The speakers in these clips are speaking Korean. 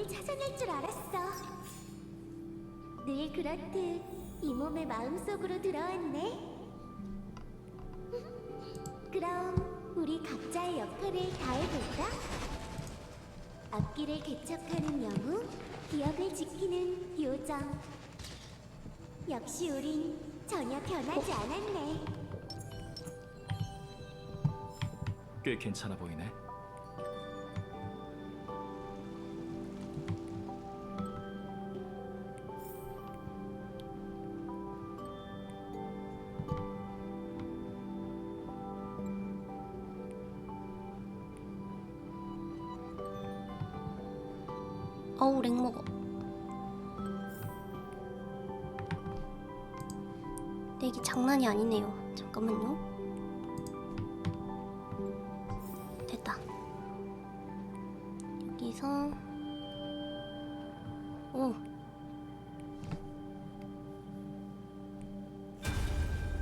찾아낼 줄 알았어. 늘 그렇듯 이 몸의 마음속으로 들어왔네. 그럼 우리 각자의 역할을 다해볼까? 앞길을 개척하는 영웅, 기억을 지키는 요정. 역시 우린 전혀 변하지 않았네. 꽤 괜찮아 보이네. 어우, 렉 먹어. 렉이 장난이 아니네요. 잠깐만요. 됐다. 여기서 오,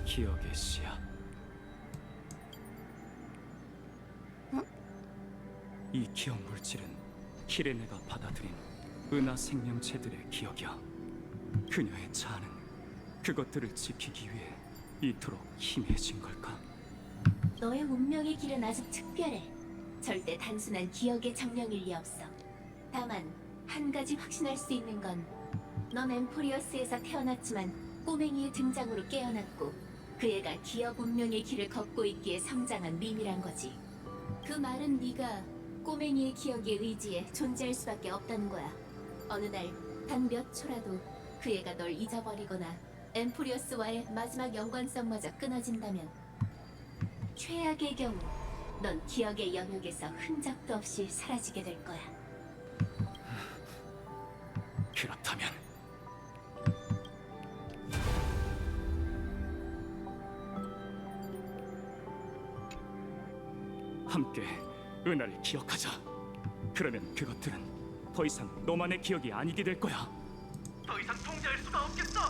기억의 씨앗. 이 기억 물질은 키레네가 받아들인 은하 생명체들의 기억이야. 그녀의 자아는 그것들을 지키기 위해 이토록 희미해진 걸까? 너의 운명의 길은 아주 특별해. 절대 단순한 기억의 정령일 리 없어. 다만 한 가지 확신할 수 있는 건 넌 엠포리어스에서 태어났지만 꼬맹이의 등장으로 깨어났고 그 애가 기억 운명의 길을 걷고 있기에 성장한 밈이란 거지. 그 말은 네가 꼬맹이의 기억에 의지해 존재할 수밖에 없다는 거야. 어느 날 단 몇 초라도 그 애가 널 잊어버리거나 엠포리어스와의 마지막 연관성마저 끊어진다면 최악의 경우 넌 기억의 영역에서 흔적도 없이 사라지게 될 거야. 그렇다면 함께 은하를 기억하자. 그러면 그것들은 더 이상 너만의 기억이 아니게 될 거야. 더 이상 통제할 수가 없겠어.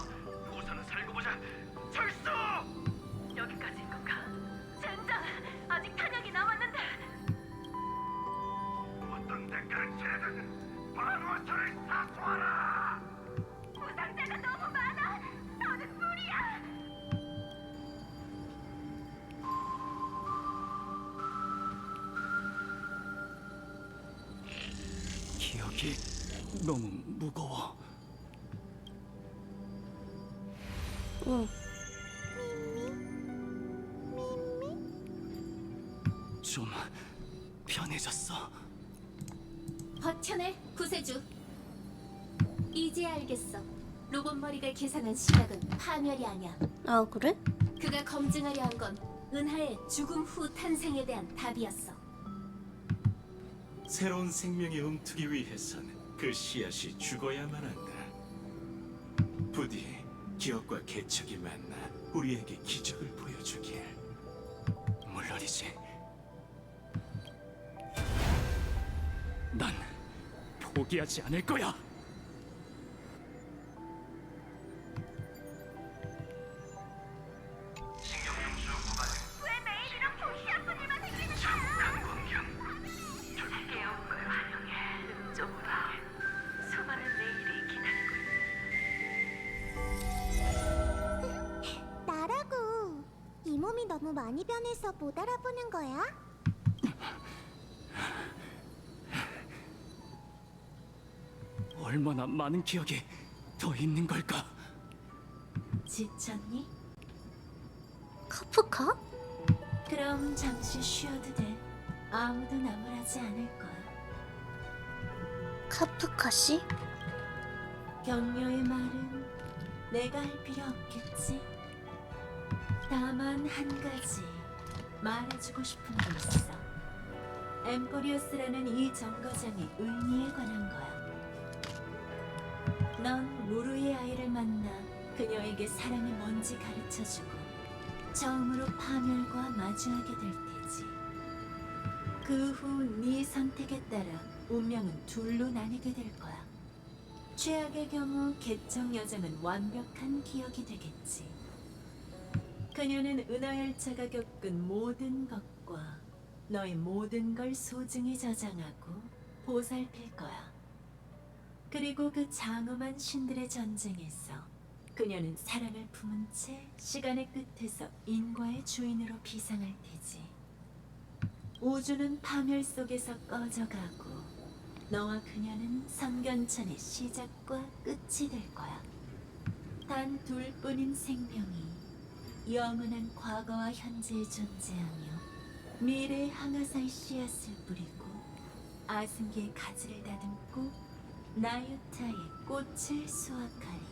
우선은 살고 보자. 철수! 여기까지인 건가? 젠장! 아직 탄약이 남았는데! 어떤 대가를 치르든 반화살을 사수하라! 부상자가 너무 많아! 더는 무리야! 기억이 너무 무거워. 응. 좀 편해졌어. 버텨내, 구세주. 이제 알겠어. 로봇 머리가 계산한 시각은 파멸이 아니야. 아, 그래? 그가 검증하려 한 건 은하의 죽음 후 탄생에 대한 답이었어. 새로운 생명이 움트기 위해선 그 씨앗이 죽어야만 한다. 부디 기억과 개척이 만나 우리에게 기적을 보여주길. 물론이지. 난 포기하지 않을 거야. 왜 매일 이렇게 희한한 일만 생기는 거야? 깨운 걸 환영해. 좀 봐. 수많은 내일이 기다리고 있는 나라고. 이 몸이 너무 많이 변해서 못 알아보는 거야? 얼마나 많은 기억이 더 있는 걸까? 지쳤니? 카프카? 그럼 잠시 쉬어도 돼. 아무도 나무라지 않을 거야. 카프카 씨? 격려의 말은 내가 할 필요 없겠지. 다만 한 가지 말해주고 싶은 게 있어. 엠포리어스라는 이 정거장의 의미에 관한 거야. 넌 무르의 아이를 만나 그녀에게 사랑이 뭔지 가르쳐주고 처음으로 파멸과 마주하게 될 테지. 그 후 네 선택에 따라 운명은 둘로 나뉘게 될 거야. 최악의 경우 개척 여정은 완벽한 기억이 되겠지. 그녀는 은하열차가 겪은 모든 것과 너의 모든 걸 소중히 저장하고 보살필 거야. 그리고 그 장엄한 신들의 전쟁에서 그녀는 사랑을 품은 채 시간의 끝에서 인과의 주인으로 비상할 테지. 우주는 파멸 속에서 꺼져가고 너와 그녀는 성견천의 시작과 끝이 될 거야. 단 둘뿐인 생명이 영원한 과거와 현재에 존재하며 미래의 항아사의 씨앗을 뿌리고 아승기의 가지를 다듬고 나유타의 꽃을 수확하리.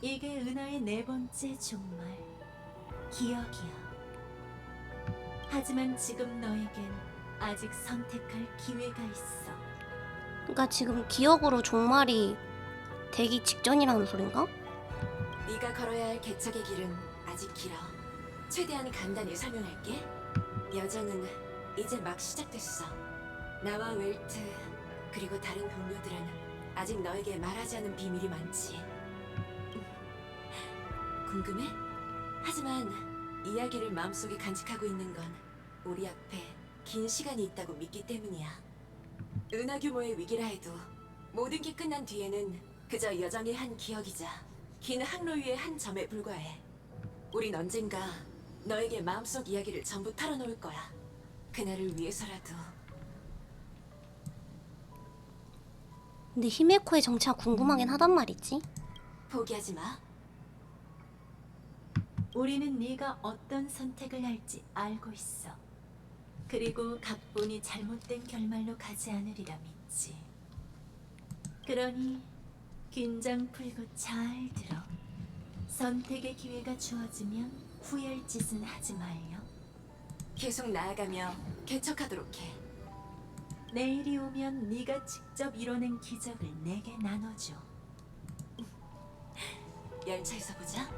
이게 은하의 네 번째 종말, 기억이야. 하지만 지금 너에겐 아직 선택할 기회가 있어. 그러니까 지금 기억으로 종말이 되기 직전이라는 소린가? 네가 걸어야 할 개척의 길은 아직 길어. 최대한 간단히 설명할게. 여정은 이제 막 시작됐어. 나와 웰트 그리고 다른 동료들은 아직 너에게 말하지 않은 비밀이 많지. 궁금해? 하지만 이야기를 마음속에 간직하고 있는 건 우리 앞에 긴 시간이 있다고 믿기 때문이야. 은하 규모의 위기라 해도 모든 게 끝난 뒤에는 그저 여정의 한 기억이자 긴 항로 위의 한 점에 불과해. 우린 언젠가 너에게 마음속 이야기를 전부 털어놓을 거야. 그날을 위해서라도. 근데 히메코의 정체가 궁금하긴 하단 말이지. 포기하지 마. 우리는 네가 어떤 선택을 할지 알고 있어. 그리고 각본이 잘못된 결말로 가지 않으리라 믿지. 그러니 긴장 풀고 잘 들어. 선택의 기회가 주어지면 후회할 짓은 하지 말려. 계속 나아가며 개척하도록 해. 내일이 오면 네가 직접 이뤄낸 기적을 내게 나눠줘. 열차에서 보자.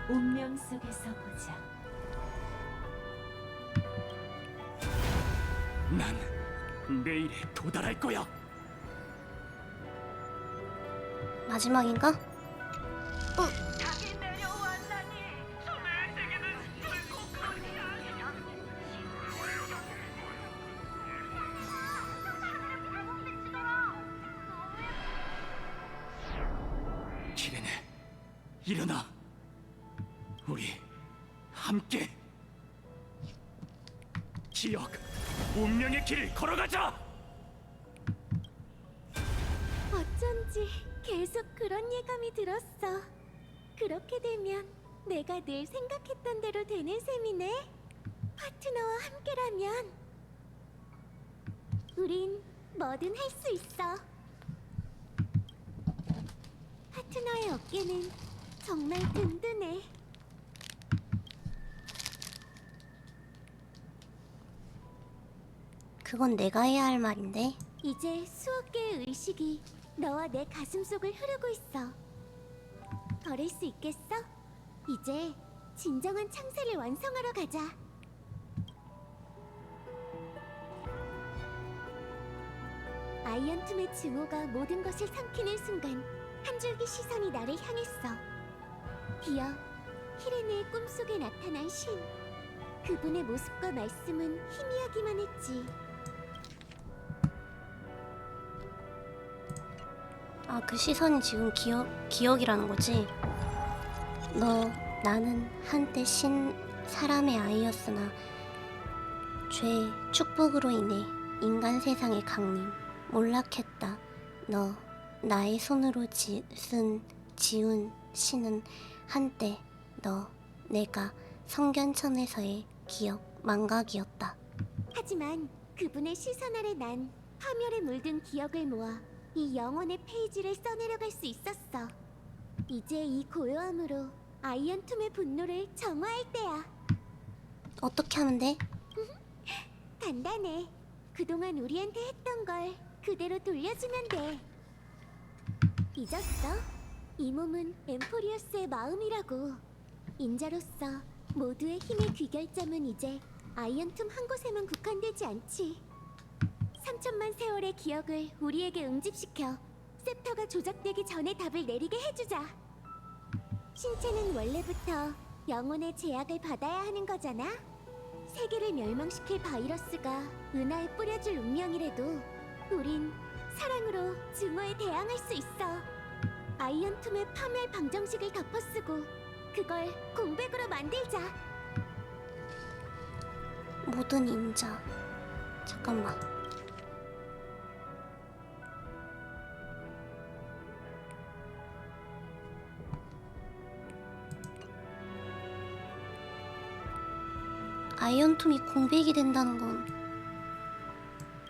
운명 속에서 보자. 난 내일에 도달할 거야. 마지막인가? 자기 내려왔나니 손을 대기는 불꽃거리 아니냐. 키레네, 일어나. 우리 함께 기억, 운명의 길을 걸어가자. 어쩐지 계속 그런 예감이 들었어. 그렇게 되면 내가 늘 생각했던 대로 되는 셈이네. 파트너와 함께라면 우린 뭐든 할 수 있어. 파트너의 어깨는 정말 든든해. 그건 내가 해야 할 말인데. 이제 수억 개의 의식이 너와 내 가슴 속을 흐르고 있어. 걸을 수 있겠어? 이제 진정한 창세를 완성하러 가자. 아이언툼의 증오가 모든 것을 삼키는 순간 한 줄기 시선이 나를 향했어. 기억, 키레네의 꿈속에 나타난 신. 그분의 모습과 말씀은 희미하기만 했지. 아, 그 시선이 지금 기억이라는 거지. 나는 한때 사람의 아이였으나 죄, 축복으로 인해 인간 세상에 강림, 몰락했다. 나의 손으로 지운 신은 한때 내가 성견천에서의 기억, 망각이었다. 하지만 그분의 시선 아래 난 파멸에 물든 기억을 모아 이 영혼의 페이지를 써내려갈 수 있었어. 이제 이 고요함으로 아이언툼의 분노를 정화할 때야. 어떻게 하면 돼? 간단해. 그동안 우리한테 했던 걸 그대로 돌려주면 돼. 잊었어? 이 몸은 엠포리어스의 마음이라고. 인자로서 모두의 힘의 귀결점은 이제 아이언툼 한 곳에만 국한되지 않지. 3천만 세월의 기억을 우리에게 응집시켜 셉터가 조작되기 전에 답을 내리게 해주자. 신체는 원래부터 영혼의 제약을 받아야 하는 거잖아. 세계를 멸망시킬 바이러스가 은하에 뿌려질 운명이라도 우린 사랑으로 증오에 대항할 수 있어. 아이언툼의 파멸 방정식을 덮어쓰고 그걸 공백으로 만들자. 모든 인자. 잠깐만. 아이언툼이 공백이 된다는 건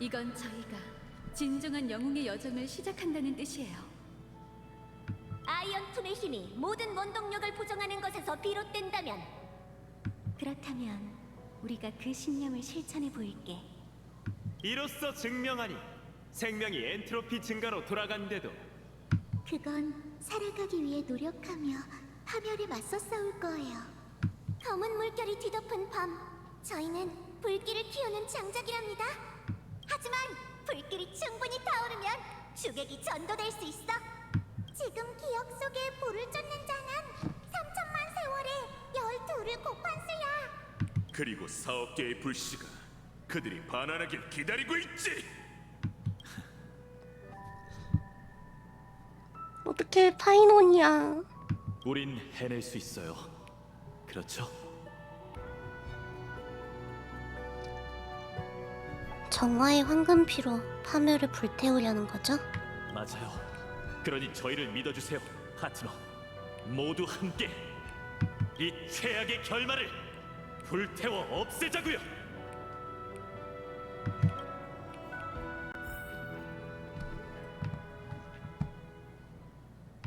이건 저희가 진정한 영웅의 여정을 시작한다는 뜻이에요. 아이언툼의 힘이 모든 원동력을 보정하는 것에서 비롯된다면, 그렇다면 우리가 그 신념을 실천해 보일게. 이로써 증명하니 생명이 엔트로피 증가로 돌아간데도 그건 살아가기 위해 노력하며 파멸에 맞서 싸울 거예요. 검은 물결이 뒤덮은 밤, 저희는 불길을 키우는 장작이랍니다. 하지만 불길이 충분히 타오르면 주객이 전도될 수 있어. 지금 기억 속에 불을 쫓는 자는 3천만 세월에 12를 곱한 수야. 그리고 4억 개의 불씨가 그들이 반환하길 기다리고 있지. 어떻게 파이논이야. 우린 해낼 수 있어요. 그렇죠? 정화의 황금피로 파멸을 불태우려는 거죠? 맞아요. 그러니 저희를 믿어주세요, 파트너. 모두 함께 이 최악의 결말을 불태워 없애자고요.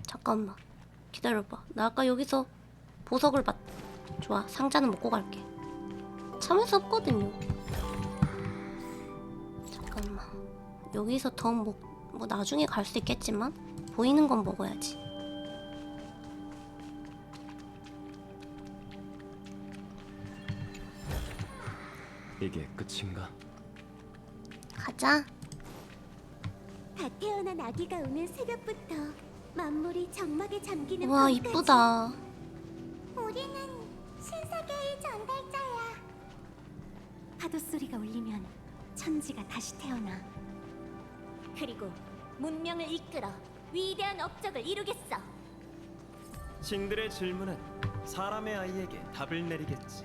잠깐만. 기다려봐. 나 아까 여기서 보석을 봤... 좋아. 상자는 먹고 갈게. 참을 수 없거든요. 잠깐만. 여기서 더 뭐 나중에 갈 수 있겠지만 보이는 건 먹어야지. 이게 끝인가? 가자. 다 태어난 아기가 오는 새벽부터 만물이 정막에 잠기는 와, 밤까지 이쁘다. 우리는 신세계의 전달자야. 파도 소리가 울리면 천지가 다시 태어나. 그리고 문명을 이끌어 위대한 업적을 이루겠어. 신들의 질문은 사람의 아이에게 답을 내리겠지.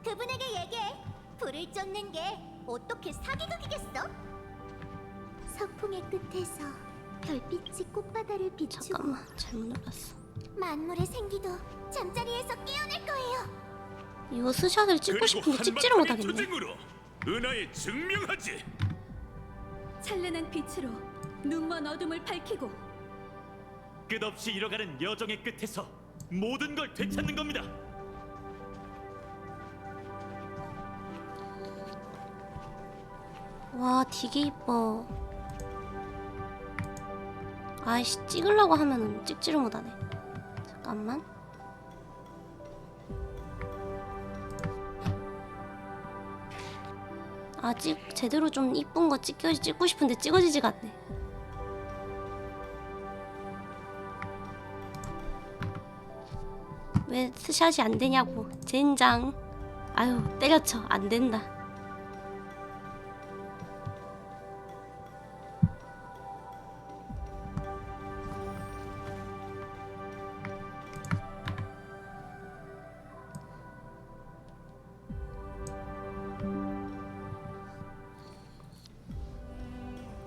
그분에게 얘기해. 불을 쫓는 게 어떻게 사기극이겠어? 서풍의 끝에서 별빛이 꽃바다를 비추고 잠깐만. 잘못 눌렀어. 만물의 생기도 잠자리에서 깨어날 거예요. 이거 스샷을 찍고 싶은데 찍지를 못하겠네. 투쟁으로 은하에 증명하지. 찬란한 빛으로 눈먼 어둠을 밝히고 끝없이 이뤄가는 여정의 끝에서 모든 걸 되찾는 겁니다. 와, 되게 이뻐. 아이씨, 찍으려고 하면은 찍지를 못하네. 잠깐만. 아직 제대로 좀 이쁜 거 찍고 싶은데 찍어지지가 않네. 왜 스샷이 안 되냐고. 젠장. 아유, 때려쳐. 안 된다.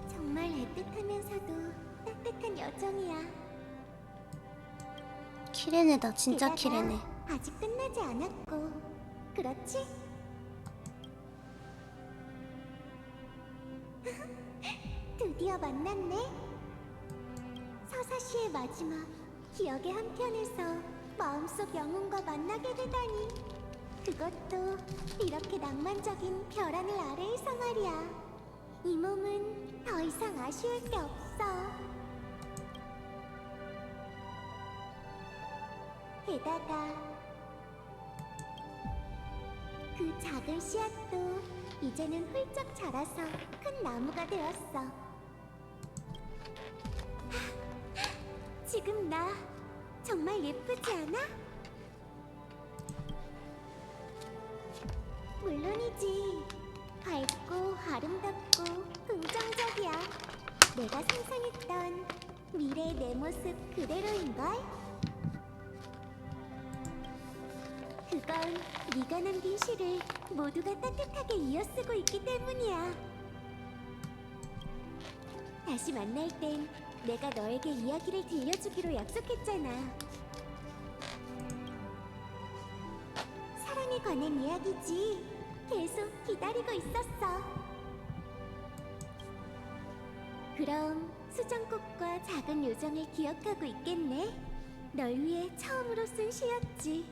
정말 애틋하면서도 따뜻한 여정이야. 키레네다. 진짜 게다가 키레네. 아직 끝나지 않았고, 그렇지? 드디어 만났네. 서사시의 마지막 기억의 한편에서 마음속 영웅과 만나게 되다니. 그것도 이렇게 낭만적인 별 하늘 아래에서 말이야. 이 몸은 더 이상 아쉬울 게 없어. 게다가 그 작은 씨앗도 이제는 훌쩍 자라서 큰 나무가 되었어. 지금 나 정말 예쁘지 않아? 물론이지. 밝고 아름답고 긍정적이야. 내가 상상했던 미래의 내 모습 그대로인걸? 그건 네가 남긴 시를 모두가 따뜻하게 이어쓰고 있기 때문이야. 다시 만날 땐 내가 너에게 이야기를 들려주기로 약속했잖아. 사랑에 관한 이야기지. 계속 기다리고 있었어. 그럼 수정꽃과 작은 요정을 기억하고 있겠네. 널 위해 처음으로 쓴 시였지.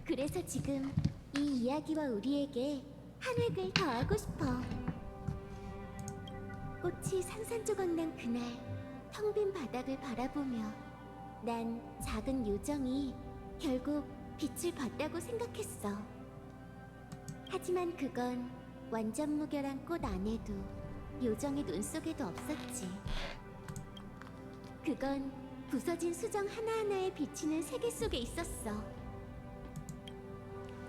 그래서 지금 이 이야기와 우리에게 한 획을 더하고 싶어. 꽃이 산산조각난 그날 텅 빈 바닥을 바라보며 난 작은 요정이 결국 빛을 봤다고 생각했어. 하지만 그건 완전 무결한 꽃 안에도 요정의 눈 속에도 없었지. 그건 부서진 수정 하나하나에 비치는 세계 속에 있었어.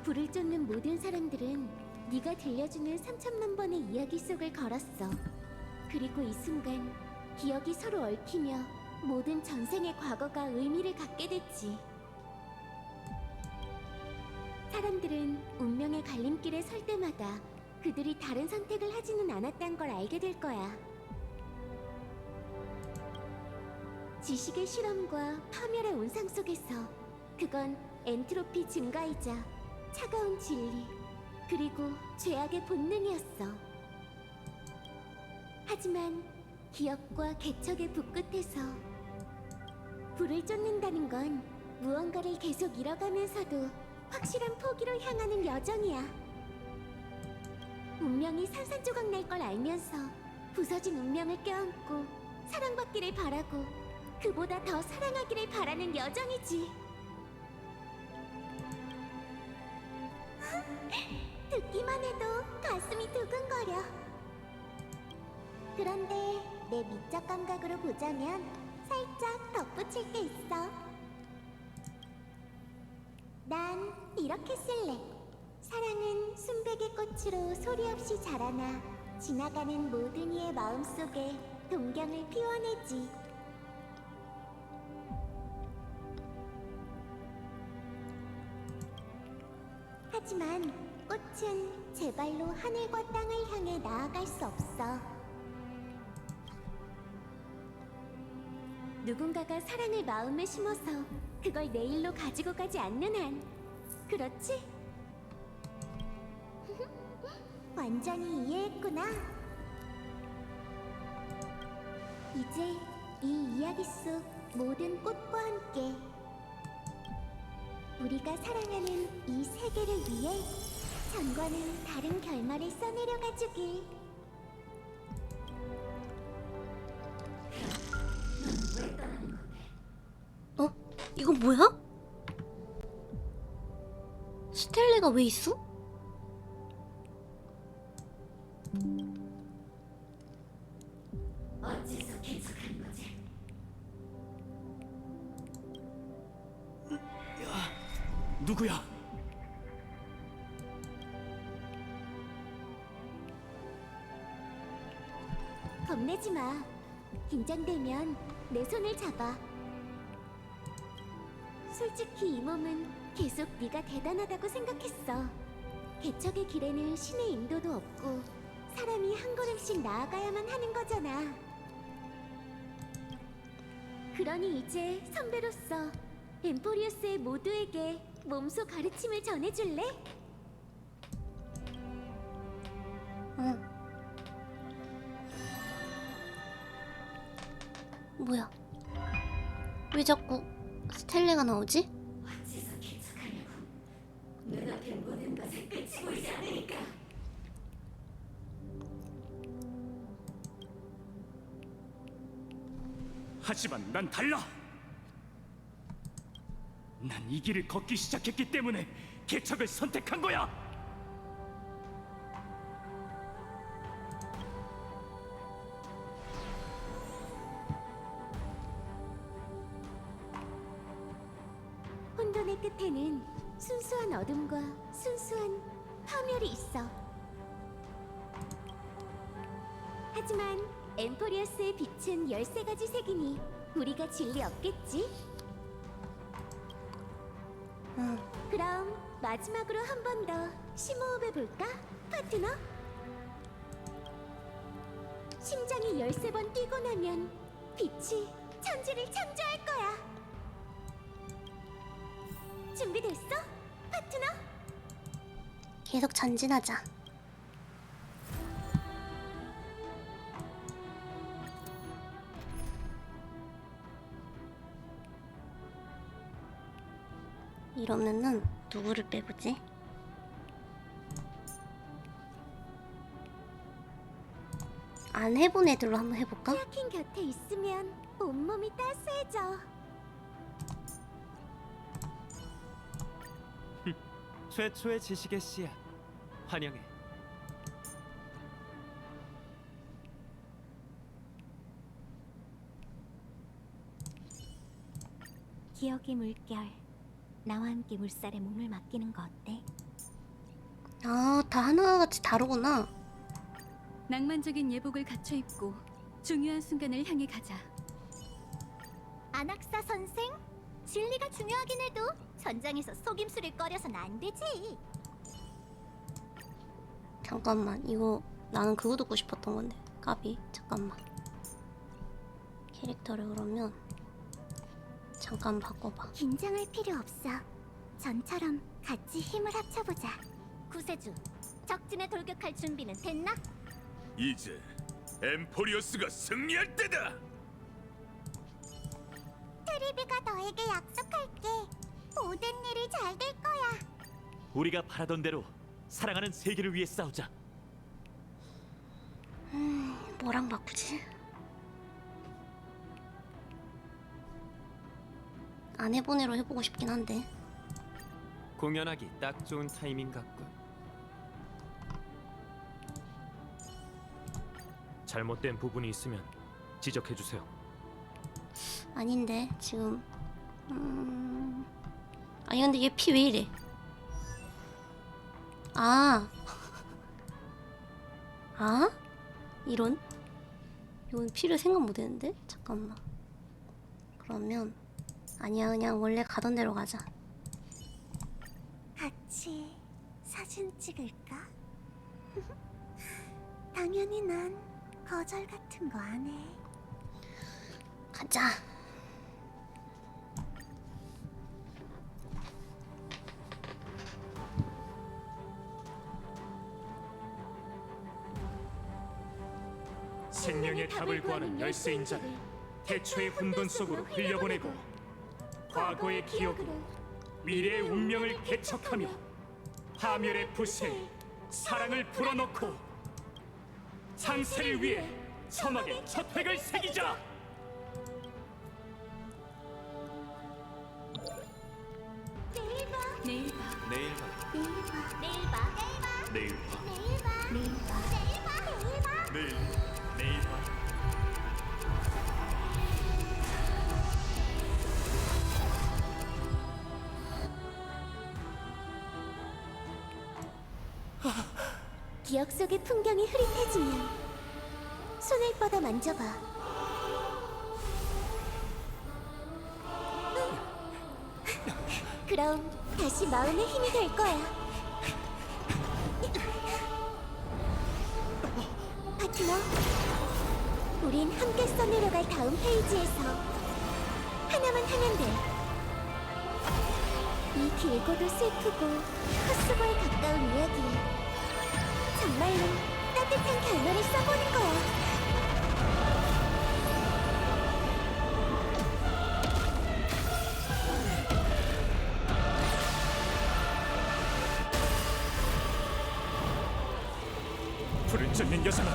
불을 쫓는 모든 사람들은 네가 들려주는 3천만 번의 이야기 속을 걸었어. 그리고 이 순간 기억이 서로 얽히며 모든 전생의 과거가 의미를 갖게 됐지. 사람들은 운명의 갈림길에 설 때마다 그들이 다른 선택을 하지는 않았단 걸 알게 될 거야. 지식의 실험과 파멸의 온상 속에서 그건 엔트로피 증가이자 차가운 진리, 그리고 죄악의 본능이었어. 하지만 기억과 개척의 북끝에서 불을 쫓는다는 건 무언가를 계속 잃어가면서도 확실한 포기로 향하는 여정이야. 운명이 산산조각 날 걸 알면서 부서진 운명을 껴안고 사랑받기를 바라고 그보다 더 사랑하기를 바라는 여정이지. 듣기만 해도 가슴이 두근거려. 그런데 내 미적 감각으로 보자면 살짝 덧붙일 게 있어. 난 이렇게 쓸래. 사랑은 순백의 꽃으로 소리 없이 자라나 지나가는 모든 이의 마음속에 동경을 피워내지. 하지만 꽃은 제 발로 하늘과 땅을 향해 나아갈 수 없어. 누군가가 사랑을 마음에 심어서 그걸 내일로 가지고 가지 않는 한, 그렇지? 완전히 이해했구나. 이제 이 이야기 속 모든 꽃과 함께 우리가 사랑하는 이 세계를 위해 전과는 다른 결말을 써내려가 주길. 어? 이거 뭐야? 스텔레가 왜 있어? 어째서 계속하는 거지? 누구야? 겁내지 마. 긴장되면 내 손을 잡아. 솔직히 이 몸은 계속 네가 대단하다고 생각했어. 개척의 길에는 신의 인도도 없고 사람이 한 걸음씩 나아가야만 하는 거잖아. 그러니 이제 선배로서 엠포리우스의 모두에게 몸소 가르침을 전해줄래? 응. 뭐야? 왜 자꾸 스텔레가 나오지? 어째서 계속하냐고. 눈앞의 모든 것을 끝이 보이지 않으니까. 하지만 난 달라. 난 이 길을 걷기 시작했기 때문에 개척을 선택한 거야. 혼돈의 끝에는 순수한 어둠과 순수한 파멸이 있어. 하지만 엠포리어스의 빛은 13가지 색이니 우리가 진리 없겠지? 응. 그럼 마지막으로 한 번 더 심호흡해 볼까, 파트너? 심장이 13번 뛰고 나면 빛이 천지를 창조할 거야. 준비됐어, 파트너? 계속 전진하자. 이러면은 누구를 빼보지? 안 해본 애들로 한번 해볼까? 히아킨 곁에 있으면 온몸이 따스해져. 최초의 지식의 씨앗 환영해. 기억의 물결, 나와 함께 물살에 몸을 맡기는 거 어때? 아, 다 하나같이 다르구나. 낭만적인 예복을 갖춰 입고 중요한 순간을 향해 가자. 안악사 선생, 진리가 중요하긴 해도 전장에서 속임수를 꺼려선 안 되지. 잠깐만, 이거 나는 그거 듣고 싶었던 건데. 까비. 잠깐만. 캐릭터를 그러면 잠깐 바꿔봐. 긴장할 필요 없어. 전처럼 같이 힘을 합쳐보자. 구세주, 적진에 돌격할 준비는 됐나? 이제 엠포리어스가 승리할 때다. 트리비가 너에게 약속할게. 모든 일이 잘 될 거야. 우리가 바라던 대로 사랑하는 세계를 위해 싸우자. 뭐랑 바꾸지? 안 해본 애로 해보고 싶긴 한데. 공연하기 딱 좋은 타이밍 같군. 잘못된 부분이 있으면 지적해 주세요. 아닌데 지금 아니 근데 얘 피 왜 이래? 아 아? 이런? 이건 피를 생각 못했는데? 잠깐만. 그러면 아니야, 그냥 원래 가던 대로 가자. 같이 사진 찍을까? 당연히 난 거절 같은 거 안 해. 가자. 생명의 답을 구하는 열쇠인 자를 태초의 혼돈 속으로 흘려보내고 과거의 기억으로 미래의 운명을 개척하며 파멸의 붓에 사랑을 불어넣고 창세를 위해 서막의 첫 획을 새기자. 내일 봐. 내일 봐. 내일 봐. 내일 봐. 내일 봐. 내일 봐. 내일 봐. 내일 봐. 내일 봐. 내일 봐. 내일 봐. 기억 속의 풍경이 흐릿해지면 손을 뻗어 만져봐. 그럼 다시 마음의 힘이 될 거야. 파트너, 우린 함께 써내려갈 다음 페이지에서 하나만 하면 돼. 이 길고도 슬프고 헛수고에 가까운 이야기에 정말로 따뜻한 결말을 써보는 거야. 불을 쫓는 여성은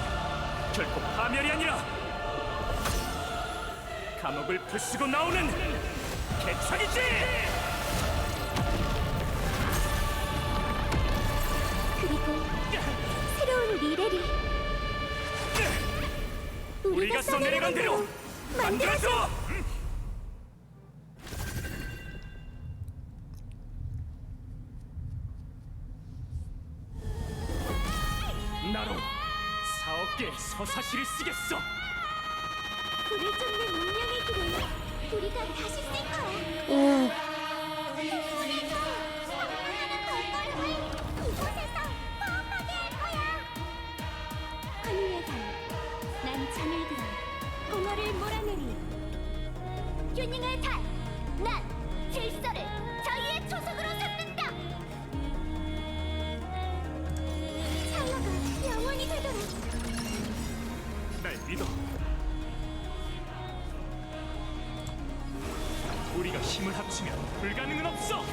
결코 파멸이 아니라 감옥을 부수고 나오는 개척이지! 그리고 새로운 미래를 우리가 써내려간 대로 만들어줘! 사억개의 서사시를 쓰겠어. 불을 쫓는 운명의 길을 우리가 다시 쓸 거야. 오, 이곳에서 파업하게 할 거야. 환희의 달, 난 창을 들어 공허를 몰아내리. 균형의 달, 난 질서를 저희의 초석으로 삼는다. 찰나가 영원히 되도록. 날 믿어. 우리가 힘을 합치면 불가능은 없어.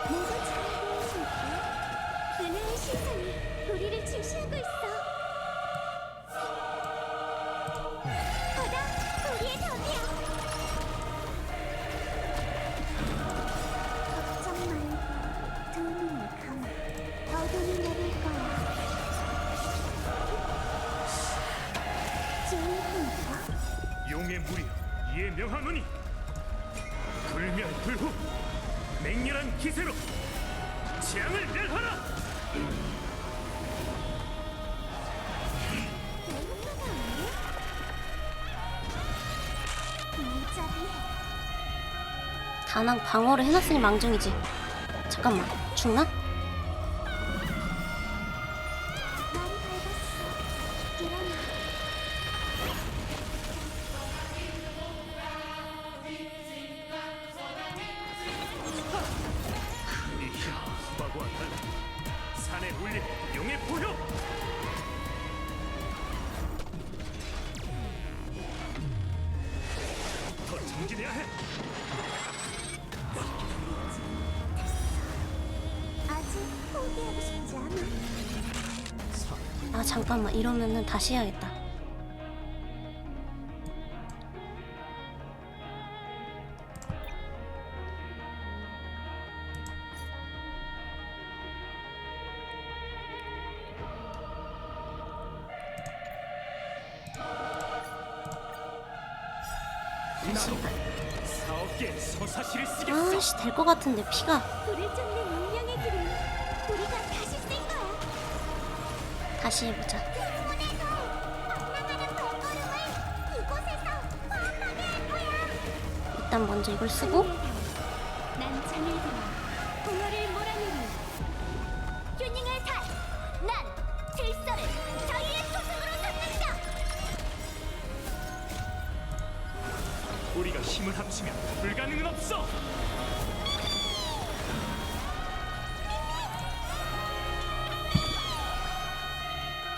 모두 잘 보여줄게. 은혜의 시선이 우리를 주시하고 있어. 바다, 우리의 덕이야. 걱정 말고 두 눈을 감아. 어둠이 내릴 거야. 좋은 용의 무리여, 이에 명하노니 불멸불후 맹렬한 기세로 재앙을 멸하라. 다낭 방어를 해놨으니 망정이지. 잠깐만, 죽나? 날이 밝았어. 일어나. 이야, 수박과 달라 산에 울린 용의 포효. 더 정진해야 해. 아직 포기하고 싶지 않아. 아, 잠깐만, 이러면은 다시 해야겠다. 사억개의 서사시를 쓰겠어. 아씨, 될 것 같은데 피가. 불을 쫓는 운명의 길을 우리가 다시 쓸 거야. 다시 해보자. 오늘도 엇나가는 발걸음을 이곳에서 파업하게 할 거야. 일단 먼저 이걸 쓰고. 난 창을 들어 공허를 몰아내리. 균형의 달, 난 질서를 저희의 초석으로 삼는다. 우리가 힘을 합치면 불가능은 없어.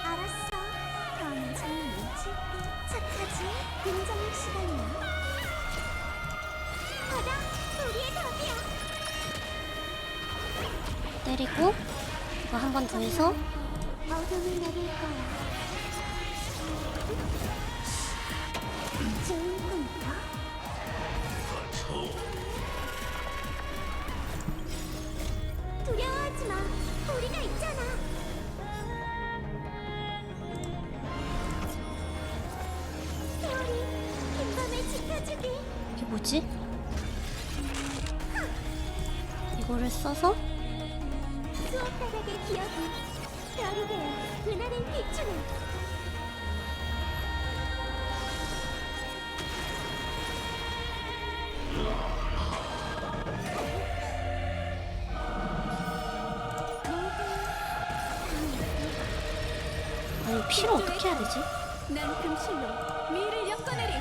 알았어. 그럼 장난을 칠게. 착하지? 굉장히 시간이야. 바다, 우리의 덕이야. 때리고 이거 한 번 더 해서 어둠이 내릴 거야. 좋은 꿈 꿔. 두려워하지 마. 우리가 있잖아. 세월이 긴 밤을 지켜주길. 이게 뭐지? 이거를 써서 수업바닥의 기억이 별이 되어 그날을 비추네. 아니 피를 어떻게 해야 되지? 난 금실로 미를 엮어내리.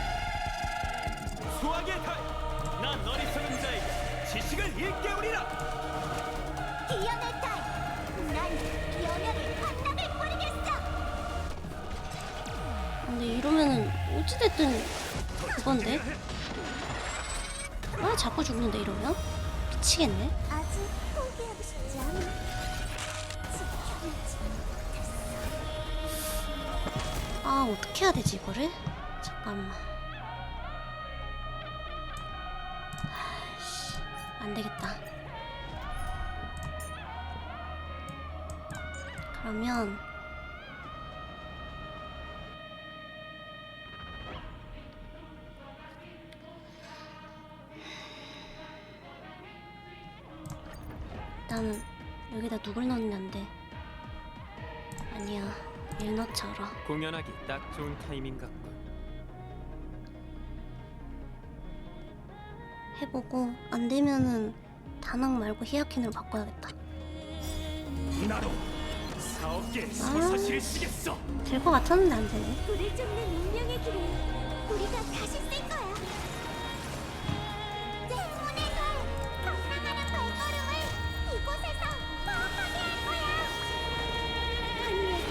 수학의 달, 난 어리석은 자에게 지식을 일깨우리라. 기억의 달, 난 연혈을 반납을 버리겠어. 근데 이러면은 어찌됐든 그건데? 아 자꾸 죽는데 이러면? 미치겠네. 아직 포기하고 싶지 않아. 지켜내지 못했어. 아 어떻게 해야 되지 이거를? 잠깐만. 아이씨 안되겠다. 그러면 일단은 여기다 누굴 넣냐인데. 아니야, 일 넣자라. 공연하기 딱 좋은 타이밍 같군. 해보고 안 되면은 다낭 말고 히아킨으로 바꿔야겠다. 나로 사업계에 서사시를 쓰겠어. 될 것 같았는데 안 되네. 불을 쫓는 운명의 길을 우리가 다시 쓸 거야. 때문에 널 방랑하는 발걸음을 이곳에서 멈하게 할 거야. 하늘의 달,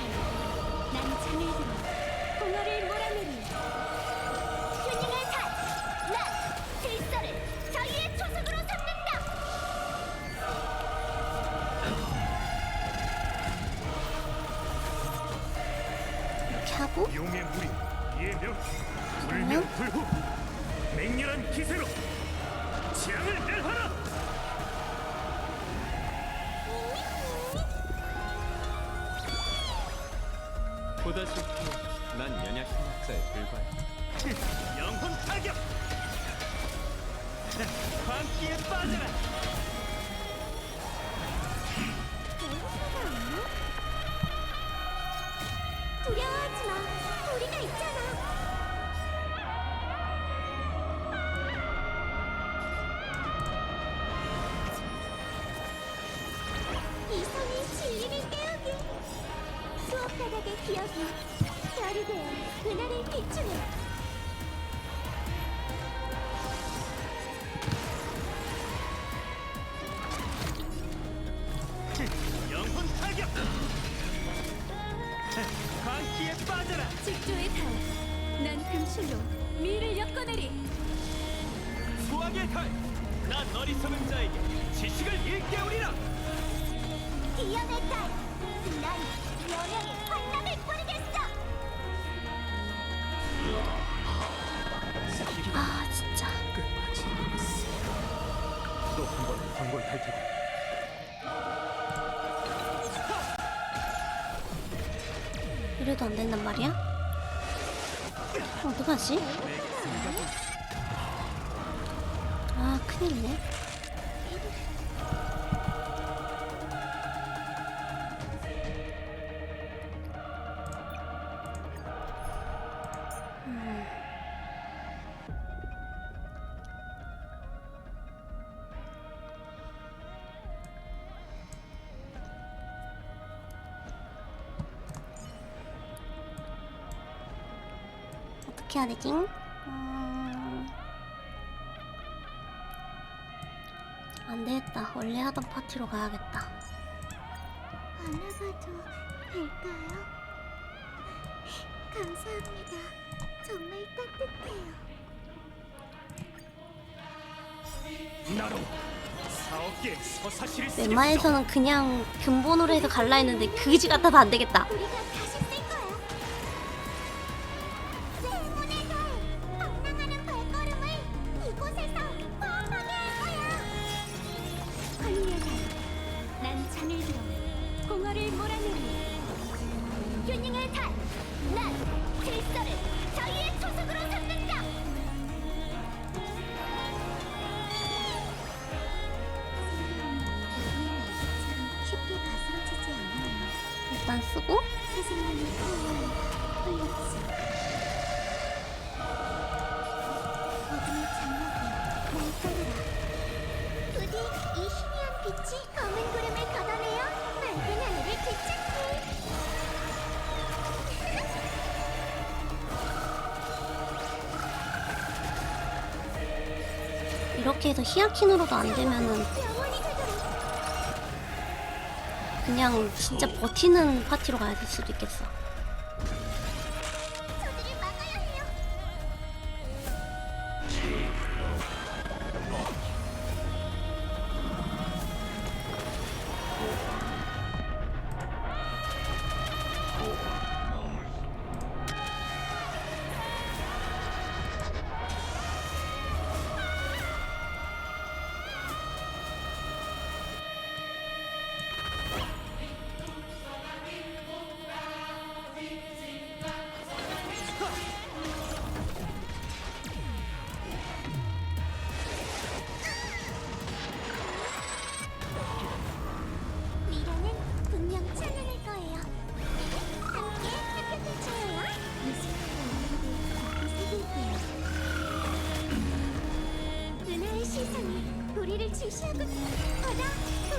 난 창을 들어 공허를 몰아내리. 튜닝을 탓, 난 질서를 저희의 초석으로 삼는다. 이렇게 하고 용의 무리, 예명, 불명불후, 맹렬한 기세로 재앙을 멸하라. 보다시피 난 연약 협력자에 불과해. 영혼 타격. 광기에 빠져라. 두려워하지 마. 우리가 있잖아. 이 손이 진리를 깨우기. 수업 바닥의 기억이 별이 되어 그날을 비추네. 영혼 타격. 광기에 빠져라. 직조의 달. 난 금실로 미를 엮어내리. 수학의 달. 난 어리석은 자에게 지식을 일깨우리라. 기억의 달. 난 여명이 환락을 뿌리겠어. 아 진짜 또 한 번 광골 탈 테고. 이래도 안 된단 말이야? 어떡하지? 아 큰일이네. 어떻게 해야 되지? 안 되겠다. 원래 하던 파티로 가야겠다. 알아봐도 될까요? 감사합니다. 정말 따뜻해요. 나로 사업계에 서사시를 쓰겠어. 웬만해서는 그냥 근본으로 해서 갈라 했는데 그지 같아서 안 되겠다. 우리가 다시 쓸 거야. 때문에 널 방랑하는 발걸음을 이곳에서 멈하게 할 거야. 하늘의 달. 난 창을 들어 공허를 몰아내리. 튜닝을 탓. 난 질서를 저희의 초석으로 삼는다. 쉽게 가스러지지 않아요. 일단 쓰고 선생님의 표현을 홀렸지. 어둠의 장막에 날 따르라. 부디 이 희미한 빛이 검은 구름을 걷어내어 맑은 하늘을 되찾게. 이렇게 해서 히아킨으로도 안 되면은 영원히 되도록. 그냥 진짜 버티는 파티로 가야 될 수도 있겠어. 저들을 막아야 해요. 지시하고 받아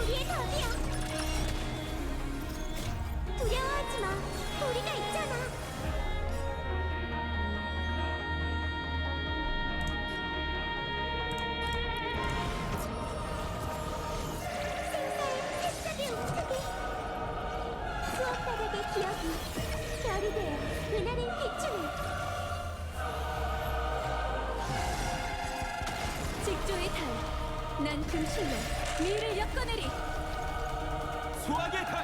우리의 답이야. 두려워하지 마. 우리가 있잖아. 생사의 새싹의 움직이 수업바닥의 기억이 별이 되어 은하를 비추네. 직조의 달. 난 그 실로 미를 엮어내리. 수학의 달.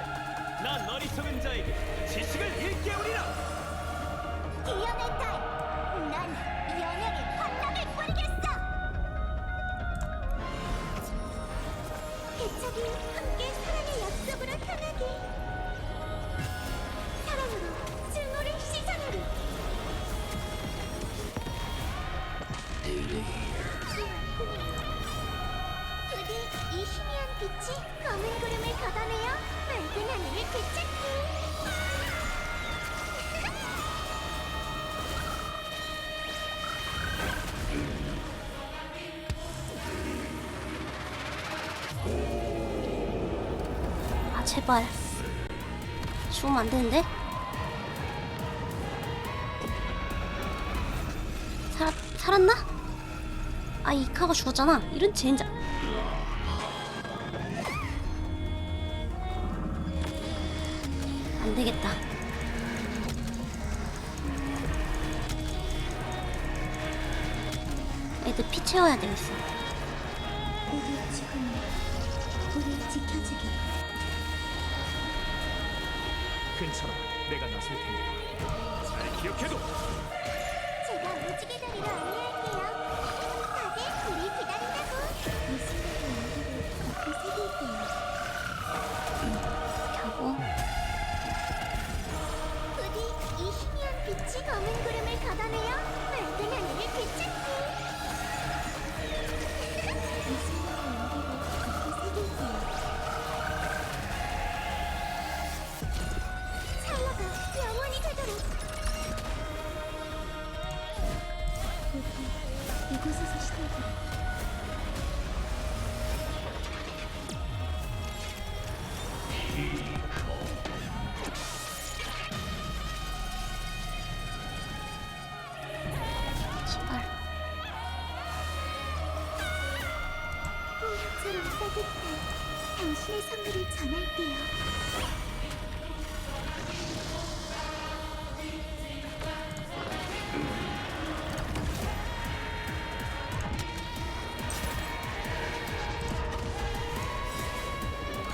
난 어리석은 자에게 지식을 일깨우리라. 기연의 달. 난 연약의 환락을 뿌리겠어. 개척이 함께 사랑의 약속으로 향하기. 사랑으로 증오를 씻어내리. 부디 이 희미한 빛이 검은 구름을 걷어내어 맑은 하늘을 되찾기. 아 제발 죽으면 안 되는데? 살았나? 아 이카가 죽었잖아. 이런 젠장. 안 되겠다. 애들 피 채워야 되겠어. 우리의 죽음이 우리를 지켜주길. 괜찮아. 내가 나설 테니까. 잘 기억해둬. 제가 무지개 다리로 안내할게요. 다들 우리 기다린다고. 이 순간의 온기를 걷고 새길게요. 하고 부디 이 희미한 빛이 검은 구름을 걷어내어 맑은 하늘을 되찾기. 이 순간의 온기를 걷고 새길게요. 찰나가 영원히 되도록. 부디 이곳에서 시달리라. 제발. 꽃처럼 따뜻한 당신의 선물을 전할게요.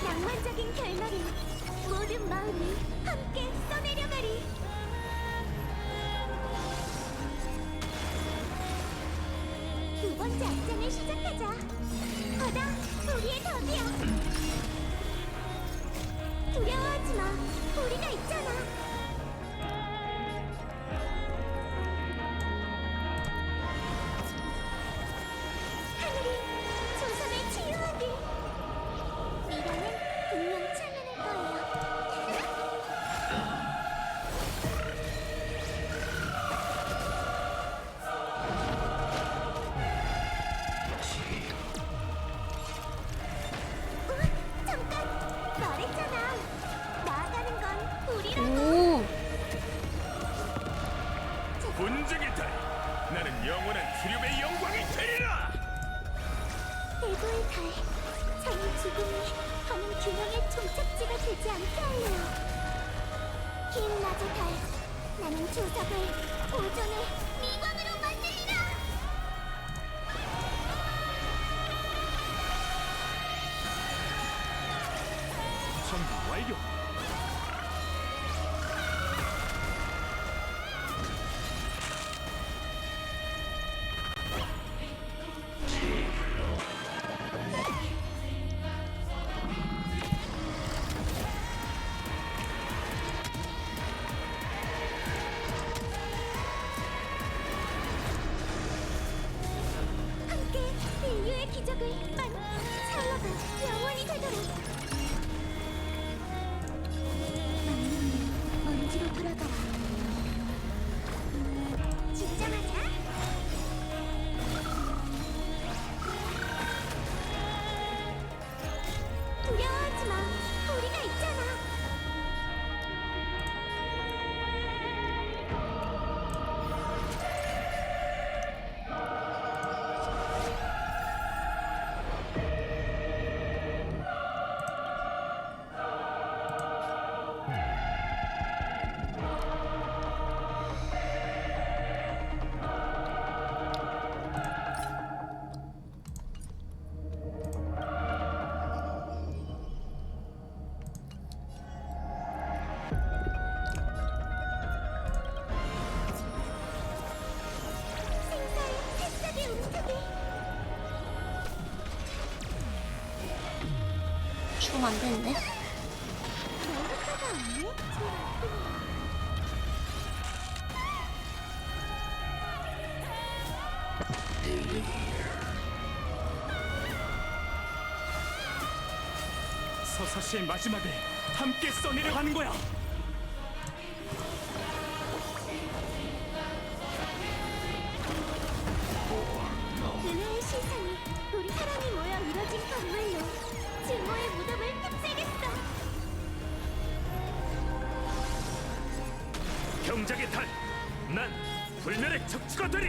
낭만적인 결말을 모든 마음이 함께 써내려가리. 두 번째 악장을 시작하자. 바다, 우리의 답이야. 두려워하지 마. 우리가 있잖아. 하늘이 조선을 치유하길. 미래는 분명 찬란할 거예요. 잠깐! 말했잖아. 나아가는 건 우리라고. 오. 분쟁의 달. 나는 영원한 트륨의 영광이 되리라. 대도의 달. 저는 죽음이 가는 균형의 종착지가 되지 않게 할래요. 힘나죠 달. 나는 조석을 보존의 미광으로 만들리라. 준비 완료. 함께 인류의 기적을 찰나가 영원히 되도록. 만능이 먼지로 돌아가라. 진정하자. 죽으면 안 되는데. 효과가 없네. 서사시의 마지막을 함께 써내려 하는 거야. 은하의 시선이 우리 사랑이 모여 이뤄진 건물로 증오의 무덤을 흡색했어. 경작의 달, 난 불멸의 척추가 되리.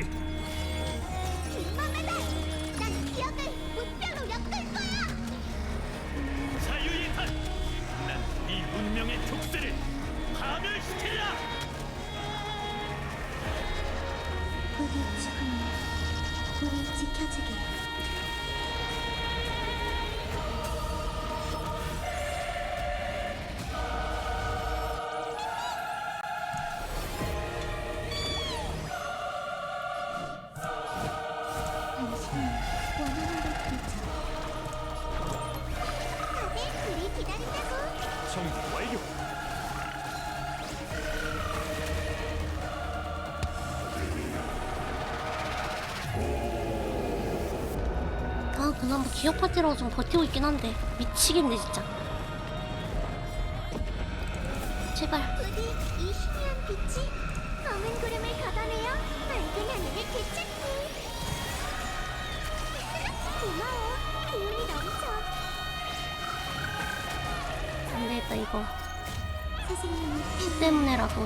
빈맘하다. 난 기억을 무뼈로 엮을 거야. 자유의 달, 난 이 운명의 족쇄를 파멸시키리라. 우리 죽음이 우리 지켜주길. 당신은 원하는 걸 빌죠. 다들 우리 기다린다고. 정비 완료. 아, 그나마 기억 파티라고 좀 버티고 있긴 한데 미치겠네 진짜. 제발. 부디 이 희미한 빛이 검은 구름을 걷어내어 맑은 하늘을 되찾기. 고마워. 기운이 넘쳐. 안 되겠다 이거. 선생님이 피 때문에라도.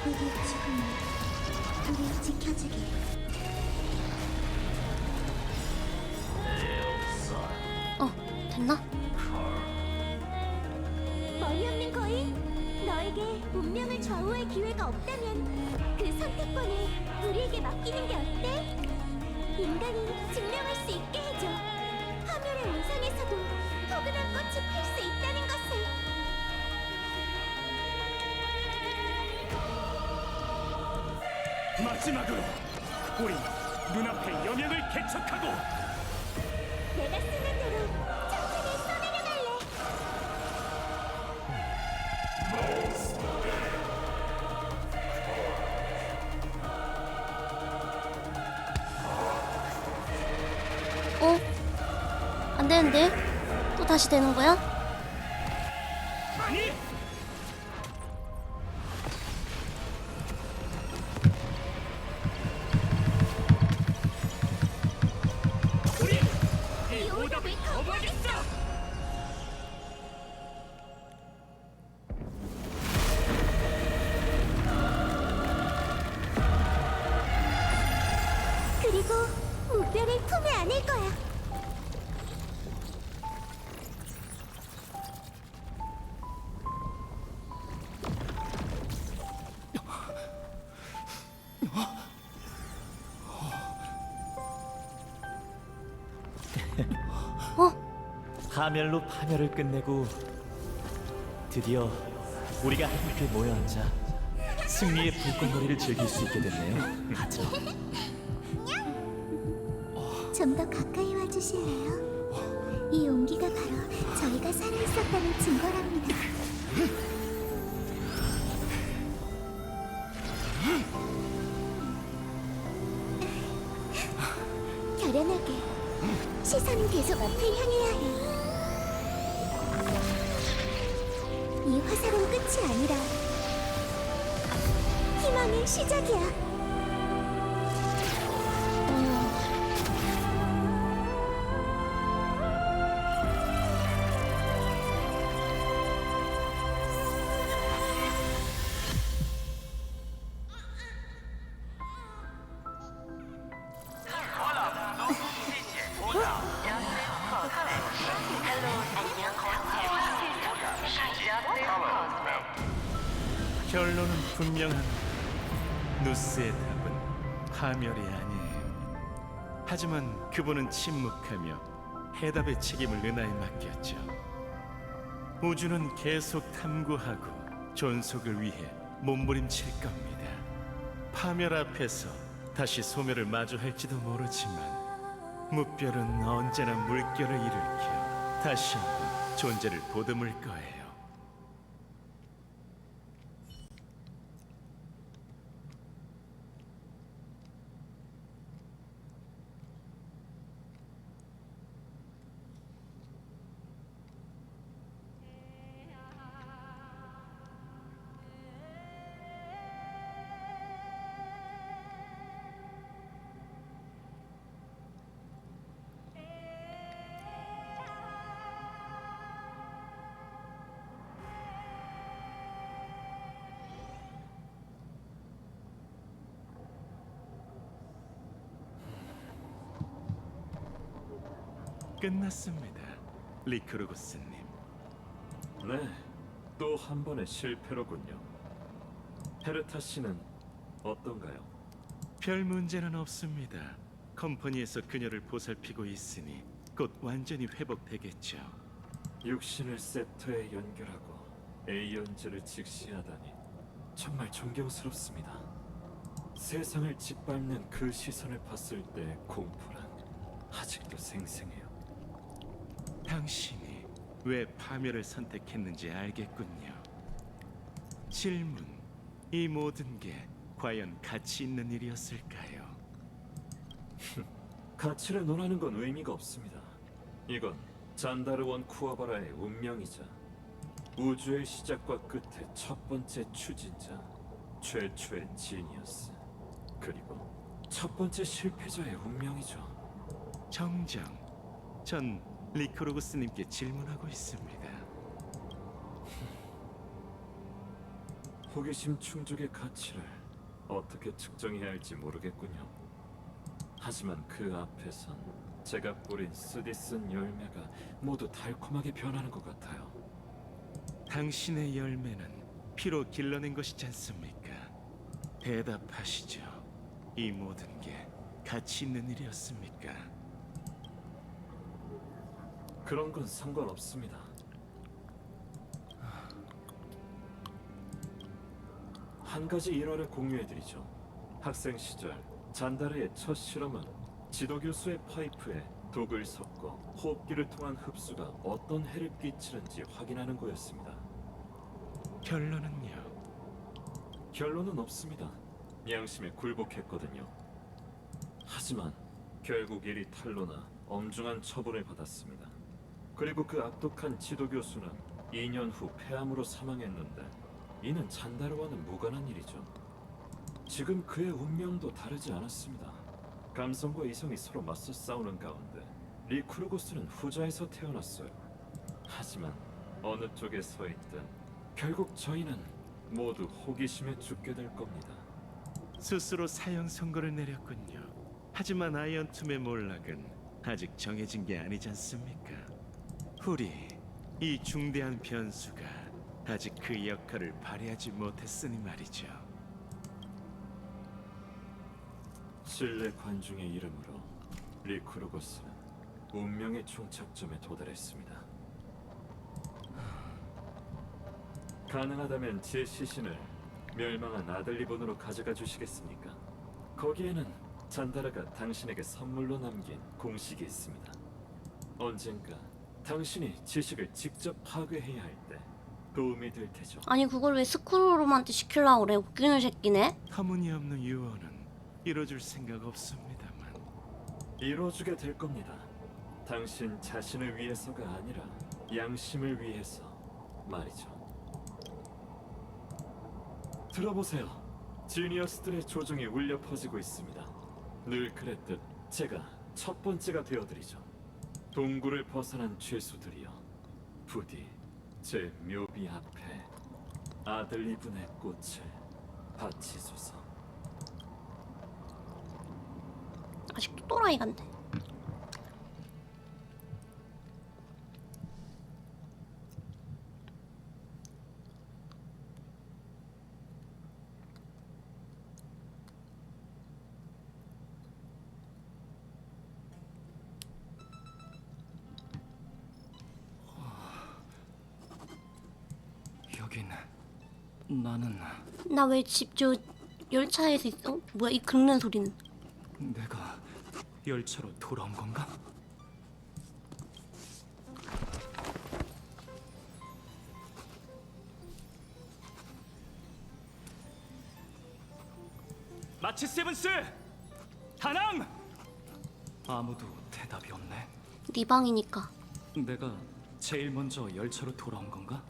우리 죽음을 우리 지켜주길. 됐나? 머리 없는 거인, 너에게 운명을 좌우할 기회가 없다면 그 선택권을 우리에게 맡기는 게 어때? 인간이 증명할 수 있게 해줘. 화멸의 원상에서도 포근한 꽃이 필 수 있다는 것을. 마지막으로 우린 눈앞의 여명을 개척하고 내가 쓰는 대로 천천히 써내려갈래. 안 되는데? 또 다시 되는 거야? 아니. 우리 이 오답을 거부하겠어. 그리고 무뼈를 품에 안을 거야. 파멸로 파멸을 끝내고 드디어 우리가 함께 모여 앉아 승리의 불꽃놀이를 즐길 수 있게 됐네요. 좀 더 가까이 와주실래요? 이 온기가 바로 저희가 살아있었다는 증거랍니다. 결연하게 시선은 계속 앞을 향해야 해. 이 화살은 끝이 아니라 희망의 시작이야. 결론은 분명한 누스의 답은 파멸이 아니에요. 하지만 그분은 침묵하며 해답의 책임을 은하에 맡겼죠. 우주는 계속 탐구하고 존속을 위해 몸부림칠 겁니다. 파멸 앞에서 다시 소멸을 마주할지도 모르지만 무별은 언제나 물결을 일으켜 다시 한번 존재를 보듬을 거예요. 끝났습니다, 리크루구스님. 네, 또 한 번의 실패로군요. 헤르타 씨는 어떤가요? 별 문제는 없습니다. 컴퍼니에서 그녀를 보살피고 있으니 곧 완전히 회복되겠죠. 육신을 세터에 연결하고 에이언즈를 직시하다니 정말 존경스럽습니다. 세상을 짓밟는 그 시선을 봤을 때 공포란 아직도 생생해요. 당신이 왜 파멸을 선택했는지 알겠군요. 질문, 이 모든 게 과연 가치 있는 일이었을까요? 가치를 논하는 건 의미가 없습니다. 이건 잔다르원 쿠아바라의 운명이자 우주의 시작과 끝의 첫 번째 추진자, 최초의 지니어스, 그리고 첫 번째 실패자의 운명이죠. 정정, 전 리크루구스님께 질문하고 있습니다. 호기심 충족의 가치를 어떻게 측정해야 할지 모르겠군요. 하지만 그 앞에선 제가 뿌린 쓰디쓴 열매가 모두 달콤하게 변하는 것 같아요. 당신의 열매는 피로 길러낸 것이지 않습니까? 대답하시죠. 이 모든 게 가치 있는 일이었습니까? 그런 건 상관없습니다. 한 가지 일화를 공유해드리죠. 학생 시절 잔다르의 첫 실험은 지도 교수의 파이프에 독을 섞어 호흡기를 통한 흡수가 어떤 해를 끼치는지 확인하는 거였습니다. 결론은요? 결론은 없습니다. 양심에 굴복했거든요. 하지만 결국 일이 탄로나 엄중한 처분을 받았습니다. 그리고 그 악독한 지도 교수는 2년 후 폐암으로 사망했는데 이는 잔다르와는 무관한 일이죠. 지금 그의 운명도 다르지 않았습니다. 감성과 이성이 서로 맞서 싸우는 가운데 리크루구스는 후자에서 태어났어요. 하지만 어느 쪽에 서 있든 결국 저희는 모두 호기심에 죽게 될 겁니다. 스스로 사형 선고를 내렸군요. 하지만 아이언툼의 몰락은 아직 정해진 게 아니지 않습니까? 우리 이 중대한 변수가 아직 그 역할을 발휘하지 못했으니 말이죠. 신뢰 관중의 이름으로 리크루구스는 운명의 종착점에 도달했습니다. 가능하다면 제 시신을 멸망한 아들 리본으로 가져가 주시겠습니까? 거기에는 잔다르가 당신에게 선물로 남긴 공식이 있습니다. 언젠가 당신이 지식을 직접 파괴해야 할 때 도움이 될 테죠. 아니 그걸 왜 스크롤로만테 시키려고 그래. 웃기는 새끼네. 터무니없는 유언은 이뤄줄 생각 없습니다만 이뤄주게 될 겁니다. 당신 자신을 위해서가 아니라 양심을 위해서 말이죠. 들어보세요. 지니어스들의 조종이 울려 퍼지고 있습니다. 늘 그랬듯 제가 첫 번째가 되어드리죠. 동굴을 벗어난 죄수들이여, 부디 제 묘비 앞에 아들 이분의 꽃을 바치소서. 아직도 또라이 같네. 나는 나 왜 집 저 열차에서 있어? 뭐야 이 긁는 소리는? 내가 열차로 돌아온 건가? 마치 세븐스! 다낭! 아무도 대답이 없네. 네 방이니까. 내가 제일 먼저 열차로 돌아온 건가?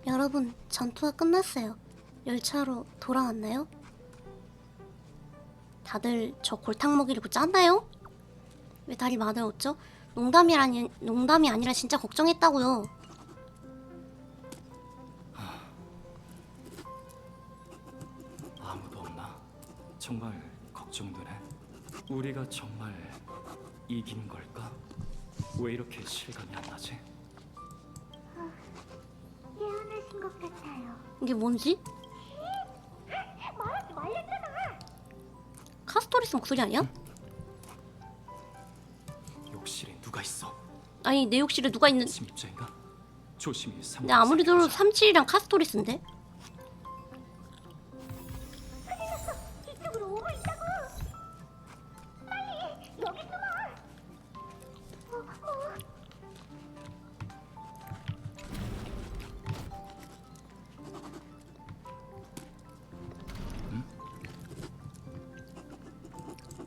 여러분, 전투가 끝났어요. 열차로 돌아왔나요? 다들 저 골탕 먹이려고 짰나요? 왜 다리 마다였죠? 농담이 아니라 진짜 걱정했다고요. 아무도 없나? 정말 걱정되네. 우리가 정말 이긴 걸까? 왜 이렇게 실감이 안 나지? 깨어나신 것 같아요. 이게 뭔지? 말하지 말랬잖아. 카스토리스 목소리 아니야? 욕실에 누가 있어? 아니 내 욕실에 누가 있는? 침입자인가? 조심히 삼. 근데 아무리 들어도 삼칠이랑 카스토리스인데? 이쪽으로 오고 있다고. 빨리 여기 숨어.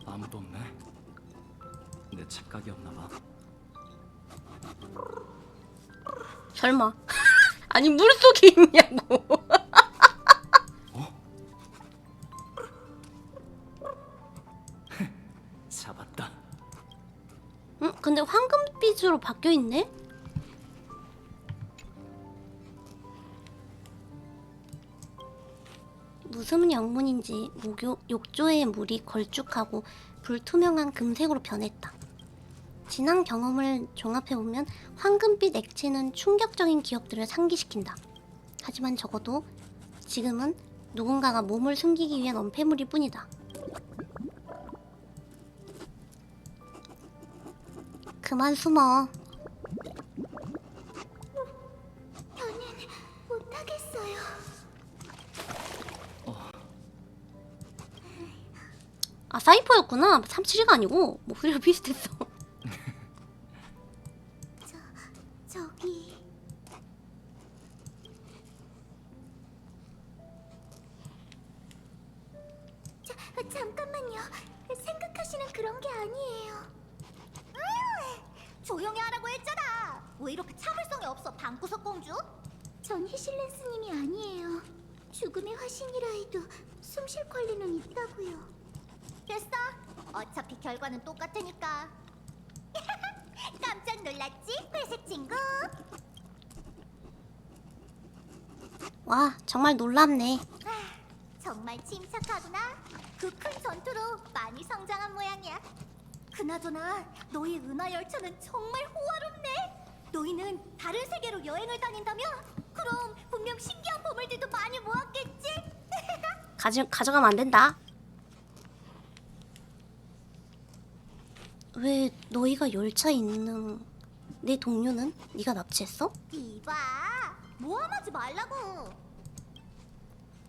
아무도 없네. 내 착각이었나 봐. 설마 아니 물속에 있냐고. 잡았다. 응? 근데 황금빛으로 바뀌어있네? 무슨 영문인지 욕조의 물이 걸쭉하고 불투명한 금색으로 변했다. 지난 경험을 종합해보면 황금빛 액체는 충격적인 기억들을 상기시킨다. 하지만 적어도 지금은 누군가가 몸을 숨기기 위한 언패물일 뿐이다. 그만 숨어. 저는 못하겠어요. 아 사이퍼였구나. 37이가 아니고 목소리가 비슷했어. 저기 잠깐만요. 생각하시는 그런 게 아니에요. 조용히 하라고 했잖아. 왜 이렇게 참을성이 없어, 방구석 공주? 전 히실렌 스님이 아니에요. 죽음의 화신이라 해도 숨 쉴 권리는 있다고요. 됐어. 어차피 결과는 똑같으니까. 깜짝 놀랐지, 회색 친구? 와 정말 놀랍네. 정말 침착하구나. 그 큰 전투로 많이 성장한 모양이야. 그나저나 너희 은하 열차는 정말 호화롭네. 너희는 다른 세계로 여행을 다닌다며? 그럼 분명 신기한 보물들도 많이 모았겠지? 가져가면 안 된다. 왜 너희가 열차에 있는 내 동료는 네가 납치했어? 이봐, 모함하지 말라고.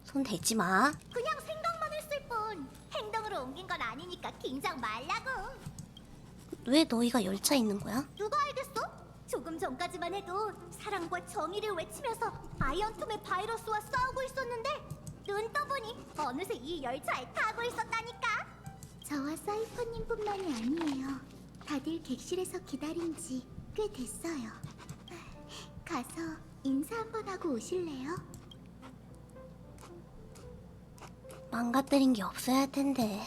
손 대지 마. 그냥 생각만 했을 뿐 행동으로 옮긴 건 아니니까 긴장 말라고. 왜 너희가 열차에 있는 거야? 누가 알겠어? 조금 전까지만 해도 사랑과 정의를 외치면서 아이언톰의 바이러스와 싸우고 있었는데 눈 떠보니 어느새 이 열차에 타고 있었다니까. 저와 사이퍼님뿐만이 아니에요. 다들 객실에서 기다린 지 꽤 됐어요. 가서 인사 한번 하고 오실래요? 망가뜨린 게 없어야 할 텐데.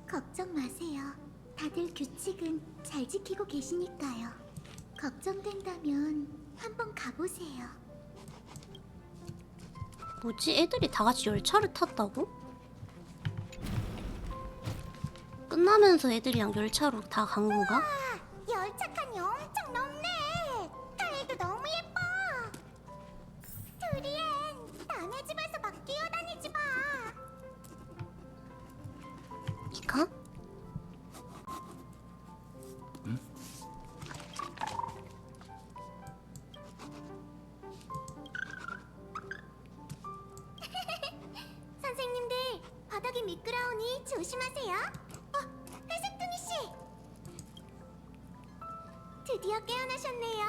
걱정 마세요. 다들 규칙은 잘 지키고 계시니까요. 걱정된다면 한번 가보세요. 뭐지? 애들이 다 같이 열차를 탔다고? 끝나면서 애들이랑 열차로 다 간 건가? 열차 칸이 엄청 넓네. 타일도 너무 예뻐. 두리엔 남의 집에서 막 뛰어다니지 마. 이가? 바닥이 미끄러우니 조심하세요. 회색둥이 씨! 드디어 깨어나셨네요.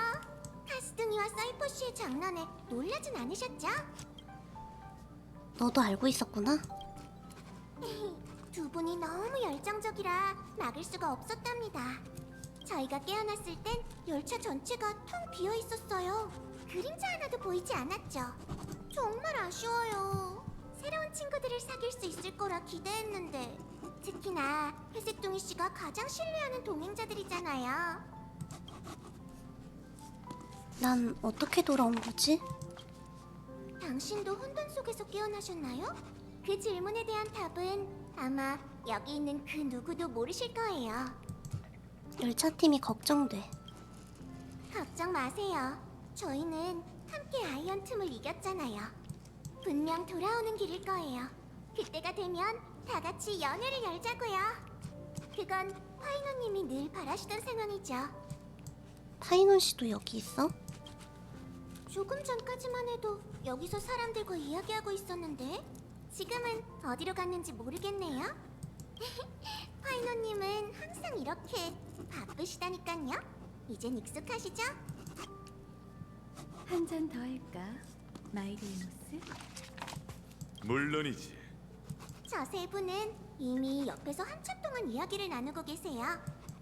가스둥이와 사이퍼 씨의 장난에 놀라진 않으셨죠? 너도 알고 있었구나. 두 분이 너무 열정적이라 막을 수가 없었답니다. 저희가 깨어났을 땐 열차 전체가 텅 비어 있었어요. 그림자 하나도 보이지 않았죠. 정말 아쉬워요. 새로운 친구들을 사귈 수 있을 거라 기대했는데, 특히나 회색둥이 씨가 가장 신뢰하는 동행자들이잖아요. 난 어떻게 돌아온 거지? 당신도 혼돈 속에서 깨어나셨나요? 그 질문에 대한 답은 아마 여기 있는 그 누구도 모르실 거예요. 열차팀이 걱정돼. 걱정 마세요. 저희는 함께 아이언 틈을 이겼잖아요. 분명 돌아오는 길일 거예요. 그때가 되면 다 같이 연애를 열자고요. 그건 파이노님이 늘 바라시던 상황이죠. 파이논 씨도 여기 있어? 조금 전까지만 해도 여기서 사람들과 이야기하고 있었는데 지금은 어디로 갔는지 모르겠네요. 파이노님은 항상 이렇게 바쁘시다니깐요. 이젠 익숙하시죠? 한 잔 더 할까? 마이리노스? 물론이지. 저 세 분은 이미 옆에서 한참 동안 이야기를 나누고 계세요.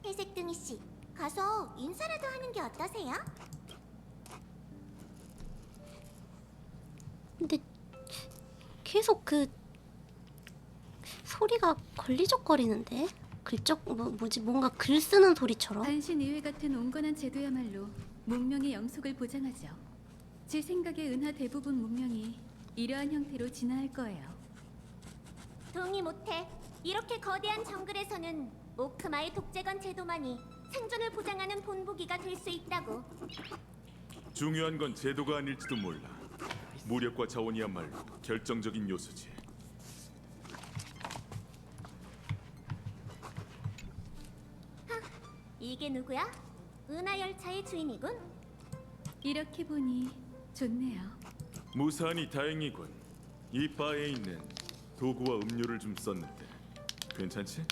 회색둥이 씨, 가서 인사라도 하는 게 어떠세요? 근데 계속 그 소리가 걸리적거리는데? 뭐지 뭔가 글 쓰는 소리처럼? 단신 의회 같은 온건한 제도야말로 문명의 영속을 보장하죠. 제 생각에 은하 대부분 문명이 이러한 형태로 진화할 거예요. 동의 못해. 이렇게 거대한 정글에서는 오크마의 독재관 제도만이 생존을 보장하는 본보기가 될 수 있다고. 중요한 건 제도가 아닐지도 몰라. 무력과 자원이야말로 결정적인 요소지. 이게 누구야? 은하열차의 주인이군. 이렇게 보니 좋네요. 무사하니 다행이군. 이 바에 있는 도구와 음료를 좀 썼는데 괜찮지?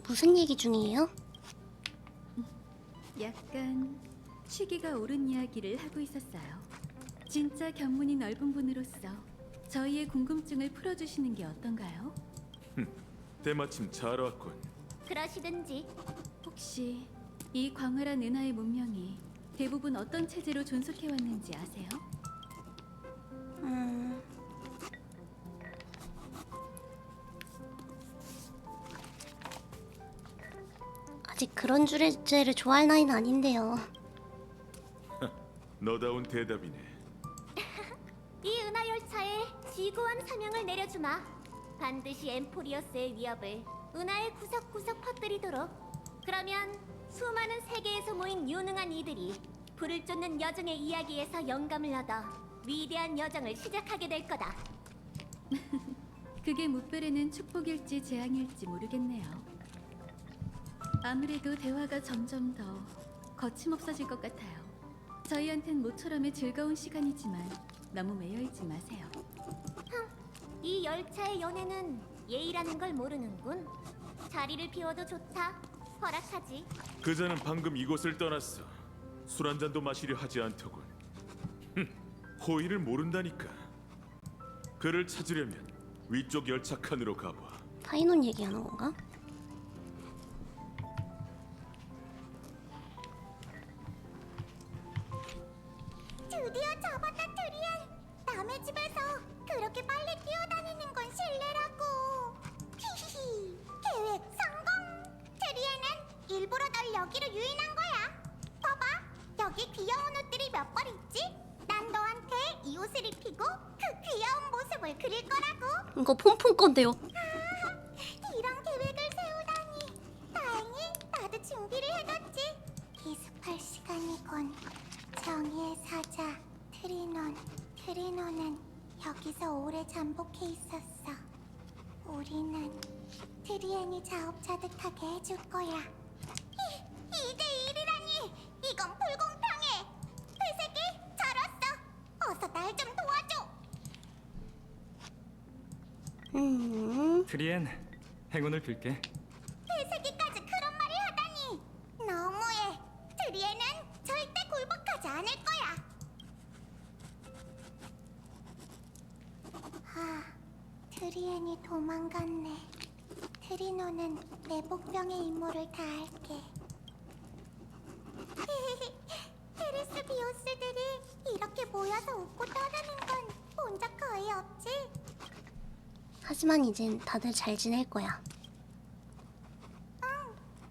무슨 얘기 중이에요? 약간 취기가 오른 이야기를 하고 있었어요. 진짜 견문이 넓은 분으로서 저희의 궁금증을 풀어주시는 게 어떤가요? 때마침 잘 왔군. 그러시든지. 혹시 이 광활한 은하의 문명이 대부분 어떤 체제로 존속해왔는지 아세요? 아직 그런 주제를 좋아할 나이는 아닌데요. 너다운 대답이네. 이 은하열차에 지구원 사명을 내려주마. 반드시 엠포리어스의 위협을 은하의 구석구석 퍼뜨리도록. 그러면 수많은 세계에서 모인 유능한 이들이 불을 쫓는 여정의 이야기에서 영감을 얻어 위대한 여정을 시작하게 될 거다. 그게 무별에는 축복일지 재앙일지 모르겠네요. 아무래도 대화가 점점 더 거침없어질 것 같아요. 저희한텐 모처럼의 즐거운 시간이지만 너무 매여있지 마세요. 이 열차의 연애는 예의라는 걸 모르는군. 자리를 비워도 좋다. 허락하지. 그자는 방금 이곳을 떠났어. 술 한 잔도 마시려 하지 않더군. 호의를 모른다니까. 그를 찾으려면 위쪽 열차 칸으로 가봐. 파이논 얘기하는 건가? 드디어 잡았다, 트리엘. 남의 집에서 그렇게 빨리 뛰어다니는 건 실례라고. 히히히. 계획 성공. 트리엘은 일부러 널 여기로 유인한 거야. 봐봐. 여기 귀여운 옷들이 몇 벌 있지? 난 너한테 이 옷을 입히고 그 귀여운 모습을 그릴 거라고. 이거 폼폼 건데요. 이런 계획을 세우다니. 다행히 나도 준비를 해뒀지. 기습할 시간이군. 정의의 사자 트리논. 트리논은 여기서 오래 잠복해 있었어. 우리는 트리엔이 자업자득하게 해줄 거야. 2대1이라니! 이건 불공평해! 회색이 잘 왔어! 어서 날 좀 도와줘! 트리엔, 행운을 빌게. 회색이까지 그런 말을 하다니 너무해. 트리에는 절대 굴복하지 않을 거야. 트리엔이 도망갔네. 트리노는 내 복병의 임무를 다할게. 테리스 비오스들이 이렇게 모여서 웃고 떠드는 건 본 적 거의 없지? 하지만 이젠 다들 잘 지낼 거야.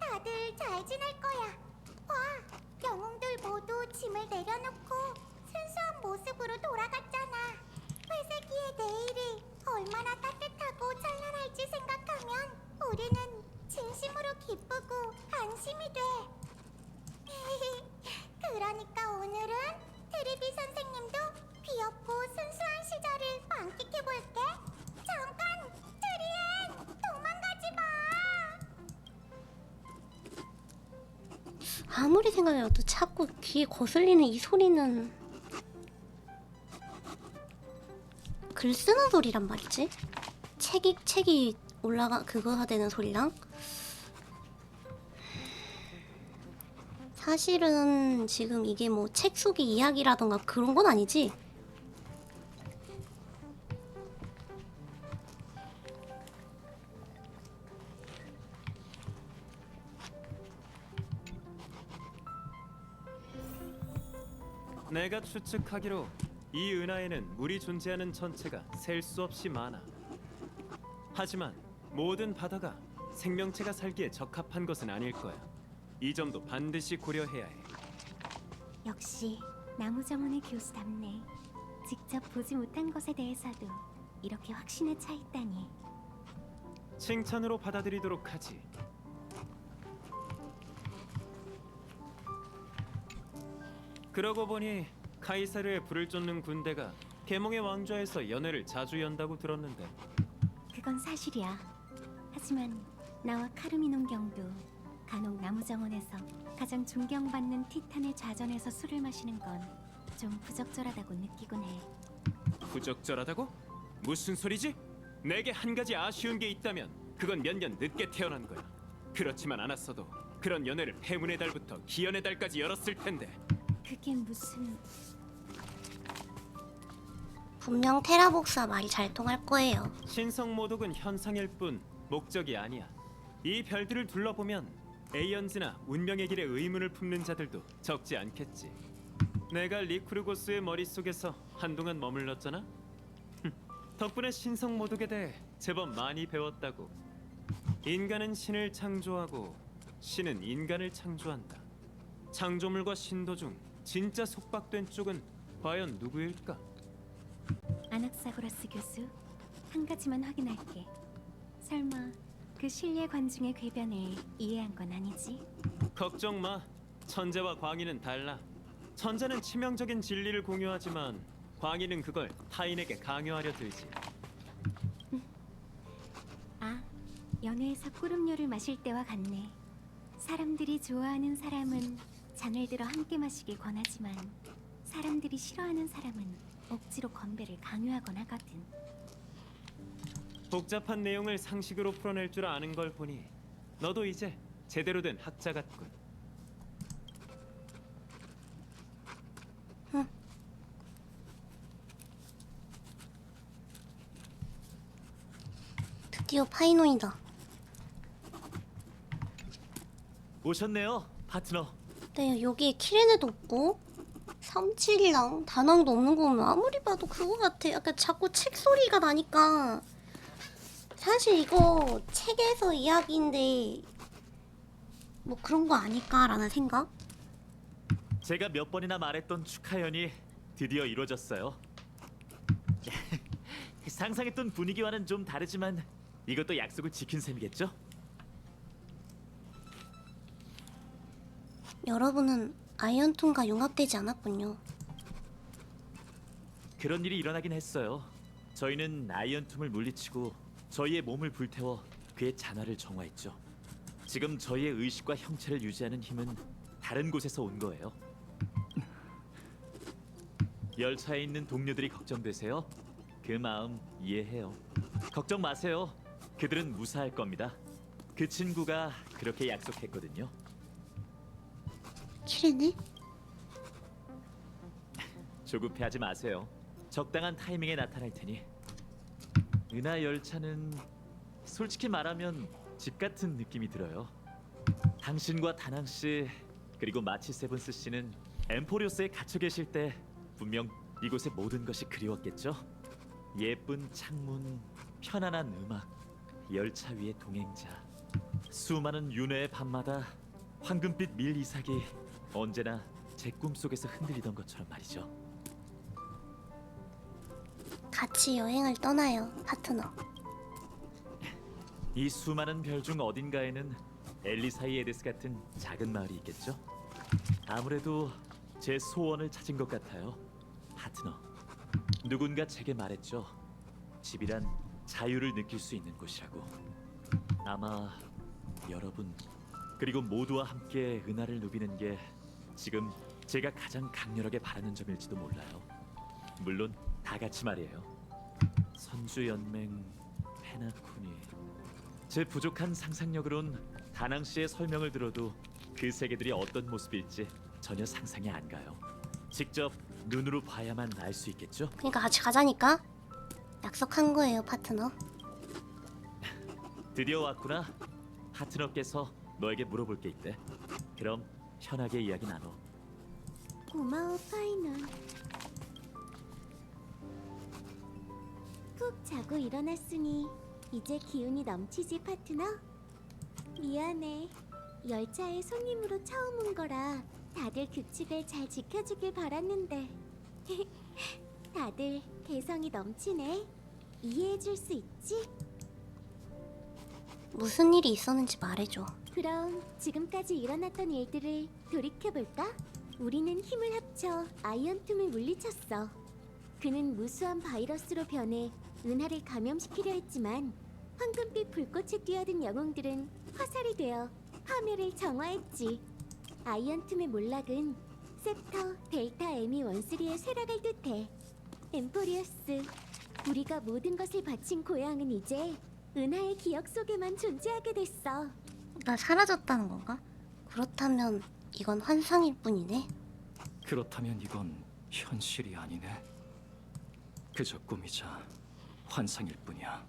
다들 잘 지낼 거야. 와, 영웅들 모두 짐을 내려놓고 순수한 모습으로 돌아갔잖아. 회색이의 내일이 얼마나 따뜻하고 찬란할지 생각하면 우리는 진심으로 기쁘고 안심이 돼. 그러니까 오늘은 트리비 선생님도 귀엽고 순수한 시절을 만끽해볼게. 잠깐, 트리엔, 도망가지 마. 아무리 생각해도 자꾸 귀에 거슬리는 이 소리는 글 쓰는 소리란 말이지? 책이 올라가 그거가 되는 소리랑 사실은 지금 이게 뭐 책 속의 이야기라던가 그런 건 아니지? 내가 추측하기로 이 은하에는 물이 존재하는 전체가 셀 수 없이 많아. 하지만 모든 바다가 생명체가 살기에 적합한 것은 아닐 거야. 이 점도 반드시 고려해야 해. 역시 나무정원의 교수답네. 직접 보지 못한 것에 대해서도 이렇게 확신에 차 있다니. 칭찬으로 받아들이도록 하지. 그러고 보니 카이사르의 불을 쫓는 군대가 계몽의 왕좌에서 연회를 자주 연다고 들었는데. 그건 사실이야. 하지만 나와 카르미논 경도 간혹 나무정원에서 가장 존경받는 티탄의 좌전에서 술을 마시는 건 좀 부적절하다고 느끼곤 해. 부적절하다고? 무슨 소리지? 내게 한 가지 아쉬운 게 있다면 그건 몇 년 늦게 태어난 거야. 그렇지만 않았어도 그런 연회를 폐문의 달부터 기연의 달까지 열었을 텐데. 그게 무슨... 분명 테라복사 말이 잘 통할 거예요. 신성 모독은 현상일 뿐 목적이 아니야. 이 별들을 둘러보면 에이언즈나 운명의 길에 의문을 품는 자들도 적지 않겠지. 내가 리쿠르고스의 머릿속에서 한동안 머물렀잖아? 덕분에 신성 모독에 대해 제법 많이 배웠다고. 인간은 신을 창조하고 신은 인간을 창조한다. 창조물과 신도 중 진짜 속박된 쪽은 과연 누구일까? 아낙사고라스 교수, 한 가지만 확인할게. 설마 그 신뢰 관중의 궤변을 이해한 건 아니지? 걱정 마. 천재와 광희는 달라. 천재는 치명적인 진리를 공유하지만 광희는 그걸 타인에게 강요하려 들지. 아, 연회에서 꿀음료를 마실 때와 같네. 사람들이 좋아하는 사람은 장을 들어 함께 마시길 권하지만 사람들이 싫어하는 사람은 억지로 건배를 강요하곤 하거든. 복잡한 내용을 상식으로 풀어낼 줄 아는 걸 보니 너도 이제 제대로 된 학자 같군. 드디어 파이논이다. 오셨네요, 파트너. 네, 여기에 키레네도 없고 371랑 다낭도 없는 거 보면 아무리 봐도 그거 같아. 약간 자꾸 책 소리가 나니까. 사실 이거 책에서 이야기인데 뭐 그런 거 아닐까라는 생각? 제가 몇 번이나 말했던 축하연이 드디어 이루어졌어요. 상상했던 분위기와는 좀 다르지만 이것도 약속을 지킨 셈이겠죠? 여러분은 아이언톤과 융합되지 않았군요. 그런 일이 일어나긴 했어요. 저희는 아이언툼을 물리치고 저희의 몸을 불태워 그의 잔화를 정화했죠. 지금 저희의 의식과 형체를 유지하는 힘은 다른 곳에서 온 거예요. 열차에 있는 동료들이 걱정되세요. 그 마음 이해해요. 걱정 마세요. 그들은 무사할 겁니다. 그 친구가 그렇게 약속했거든요. 키리네? 조급해하지 마세요. 적당한 타이밍에 나타날 테니. 은하 열차는 솔직히 말하면 집 같은 느낌이 들어요. 당신과 다낭 씨 그리고 마치 세븐스 씨는 엠포리오스에 갇혀 계실 때 분명 이곳의 모든 것이 그리웠겠죠. 예쁜 창문, 편안한 음악, 열차 위의 동행자, 수많은 윤회의 밤마다 황금빛 밀 이삭이 언제나 제 꿈속에서 흔들리던 것처럼 말이죠. 같이 여행을 떠나요, 파트너. 이 수많은 별 중 어딘가에는 엘리사이에데스 같은 작은 마을이 있겠죠? 아무래도 제 소원을 찾은 것 같아요, 파트너. 누군가 제게 말했죠. 집이란 자유를 느낄 수 있는 곳이라고. 아마 여러분 그리고 모두와 함께 은하를 누비는 게 지금 제가 가장 강렬하게 바라는 점일지도 몰라요. 물론 다 같이 말이에요. 선주연맹, 페나쿠니. 제 부족한 상상력으론 다낭 씨의 설명을 들어도 그 세계들이 어떤 모습일지 전혀 상상이 안 가요. 직접 눈으로 봐야만 알 수 있겠죠? 그러니까 같이 가자니까. 약속한 거예요, 파트너. 드디어 왔구나. 파트너께서 너에게 물어볼 게 있대. 그럼 편하게 이야기 나눠. 고마워, 파이널. 푹 자고 일어났으니 이제 기운이 넘치지, 파트너? 미안해. 열차에 손님으로 처음 온 거라 다들 규칙을 잘 지켜주길 바랐는데 다들 개성이 넘치네. 이해해줄 수 있지? 무슨 일이 있었는지 말해줘. 그럼 지금까지 일어났던 일들을 돌이켜볼까? 우리는 힘을 합쳐 아이언툼을 물리쳤어. 그는 무수한 바이러스로 변해 은하를 감염시키려 했지만 황금빛 불꽃에 뛰어든 영웅들은 화살이 되어 파멸을 정화했지. 아이언툼의 몰락은 셉터 델타 에미 원스리의 쇠락을 뜻해. 엠포리어스, 우리가 모든 것을 바친 고향은 이제 은하의 기억 속에만 존재하게 됐어. 나 사라졌다는 건가? 그렇다면 이건 환상일 뿐이네. 그렇다면 이건 현실이 아니네. 그저 꿈이자 환상일 뿐이야.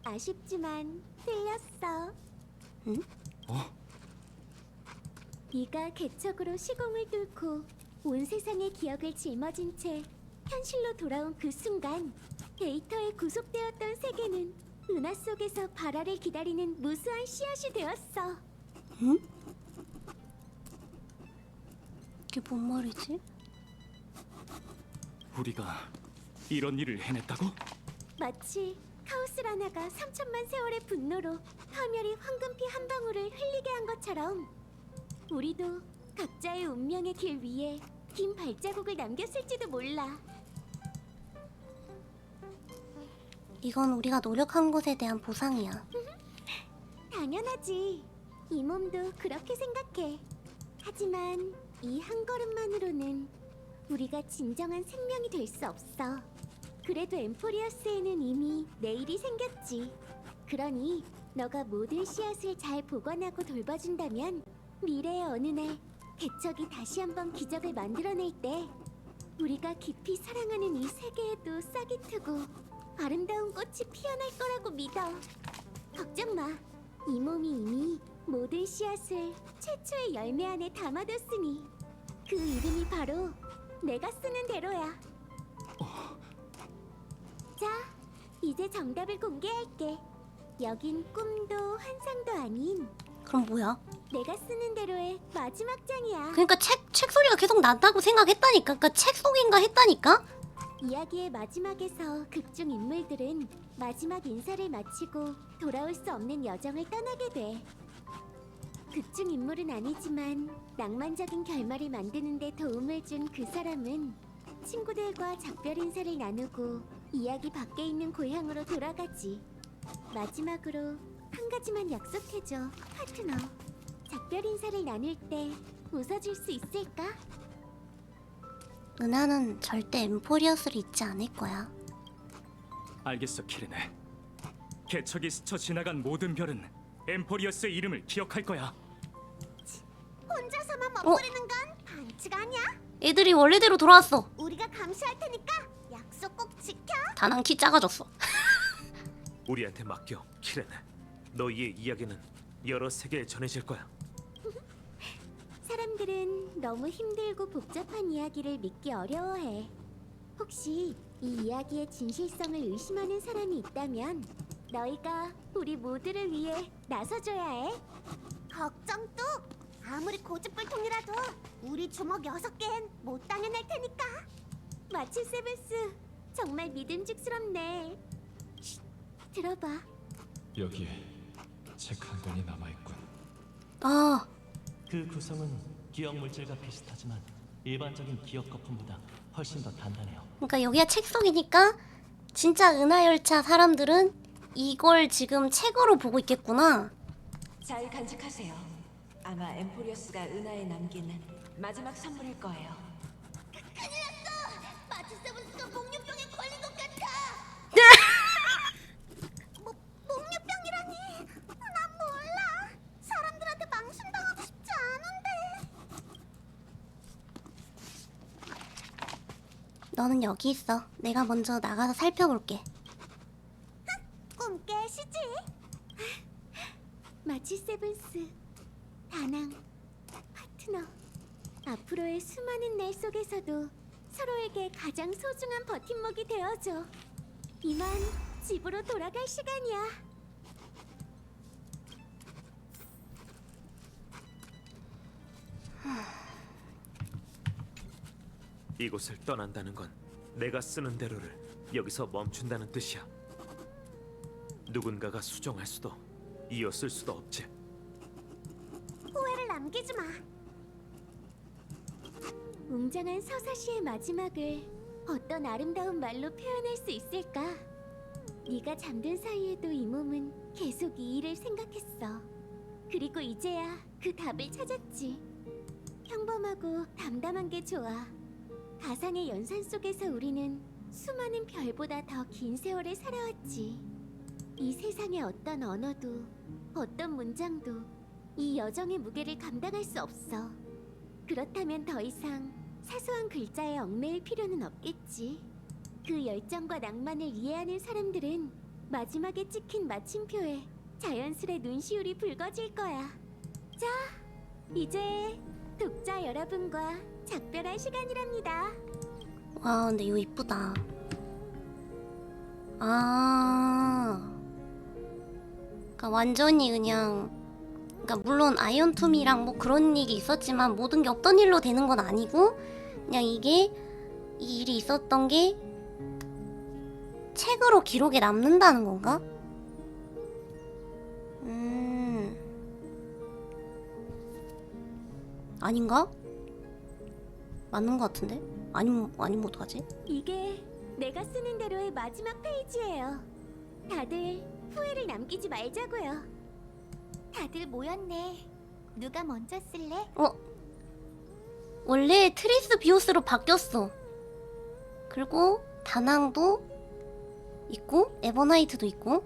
아쉽지만 틀렸어. 응? 네가 개척으로 시공을 뚫고 온 세상의 기억을 짊어진 채 현실로 돌아온 그 순간 데이터에 구속되었던 세계는 은하 속에서 발화를 기다리는 무수한 씨앗이 되었어. 응? 이게 뭔 말이지? 우리가 이런 일을 해냈다고? 마치 카오스 라나가 3천만 세월의 분노로 파멸이 황금피 한 방울을 흘리게 한 것처럼 우리도 각자의 운명의 길 위에 긴 발자국을 남겼을지도 몰라. 이건 우리가 노력한 것에 대한 보상이야. 당연하지. 이 몸도 그렇게 생각해. 하지만 이 한 걸음만으로는 우리가 진정한 생명이 될 수 없어. 그래도 엠포리어스에는 이미 내일이 생겼지. 그러니 너가 모든 씨앗을 잘 보관하고 돌봐준다면 미래의 어느 날 개척이 다시 한번 기적을 만들어낼 때 우리가 깊이 사랑하는 이 세계에도 싹이 트고 아름다운 꽃이 피어날 거라고 믿어. 걱정 마. 이 몸이 이미 모든 씨앗을 최초의 열매 안에 담아뒀으니 그 이름이 바로 내가 쓰는 대로야. 자, 이제 정답을 공개할게. 여긴 꿈도 환상도 아닌 그럼 뭐야? 내가 쓰는 대로의 마지막 장이야. 그러니까 책 소리가 계속 난다고 생각했다니까. 그러니까 책 속인가 했다니까? 이야기의 마지막에서 극중 인물들은 마지막 인사를 마치고 돌아올 수 없는 여정을 떠나게 돼. 극중 인물은 아니지만 낭만적인 결말을 만드는 데 도움을 준 그 사람은 친구들과 작별 인사를 나누고 이야기 밖에 있는 고향으로 돌아가지. 마지막으로 한 가지만 약속해줘, 파트너. 작별 인사를 나눌 때 웃어줄 수 있을까? 은하는 절대 엠포리어스를 잊지 않을 거야. 알겠어, 키르네. 개척이 스쳐 지나간 모든 별은 엠포리어스의 이름을 기억할 거야. 혼자서만 멋부리는 건 반칙 아니야? 애들이 원래대로 돌아왔어. 우리가 감시할 테니까 약속 꼭 지켜. 다낭 키 작아졌어. 우리한테 맡겨, 키렌. 너희의 이야기는 여러 세계에 전해질 거야. 사람들은 너무 힘들고 복잡한 이야기를 믿기 어려워해. 혹시 이 이야기의 진실성을 의심하는 사람이 있다면 너희가 우리 모두를 위해 나서줘야 해. 걱정 뚝! 아무리 고집불통이라도 우리 주먹 6개엔 못 당해낼 테니까. 마치 세븐스, 정말 믿음직스럽네. 쉿, 들어봐. 여기에 책 한 권이 남아있군. 아, 그 구성은 기억 물질과 비슷하지만 일반적인 기억 거품보다 훨씬 더 단단해요. 그러니까 여기가 책 속이니까 진짜 은하열차 사람들은 이걸 지금 책으로 보고 있겠구나. 잘 간직하세요. 아마 엠포리어스가 은하에 남긴 마지막 선물일 거예요. 큰일 났어! 마치 세븐스가 목류병에 걸린 것 같아! 목류병이라니! 난 몰라! 사람들한테 망신당하고 싶지 않은데! 너는 여기 있어. 내가 먼저 나가서 살펴볼게. 꿈 깨시지? 마치 세븐스, 다낭, 파트너. 앞으로의 수많은 날 속에서도 서로에게 가장 소중한 버팀목이 되어줘. 이만 집으로 돌아갈 시간이야. 이곳을 떠난다는 건 내가 쓰는 대로를 여기서 멈춘다는 뜻이야. 누군가가 수정할 수도 이었을 수도 없지. 후회를 남기지 마. 웅장한 서사시의 마지막을 어떤 아름다운 말로 표현할 수 있을까? 네가 잠든 사이에도 이 몸은 계속 이 일을 생각했어. 그리고 이제야 그 답을 찾았지. 평범하고 담담한 게 좋아. 가상의 연산 속에서 우리는 수많은 별보다 더 긴 세월을 살아왔지. 이 세상의 어떤 언어도, 어떤 문장도 이 여정의 무게를 감당할 수 없어. 그렇다면 더 이상 사소한 글자에 얽매일 필요는 없겠지. 그 열정과 낭만을 이해하는 사람들은 마지막에 찍힌 마침표에 자연스레 눈시울이 붉어질 거야. 자, 이제 독자 여러분과 작별할 시간이랍니다. 와, 근데 이거 이쁘다. 아, 그러니까 완전히 그냥, 그러니까 물론 아이언툼이랑 뭐 그런 일이 있었지만 모든 게 없던 일로 되는 건 아니고 그냥 이게 이 일이 있었던 게 책으로 기록에 남는다는 건가? 아닌가? 맞는 것 같은데? 아니면 어떡하지? 이게 내가 쓰는 대로의 마지막 페이지예요. 다들 후회를 남기지 말자고요. 다들 모였네. 누가 먼저 쓸래? 원래 트리스 비오스로 바뀌었어. 그리고 다낭도 있고 에버나이트도 있고.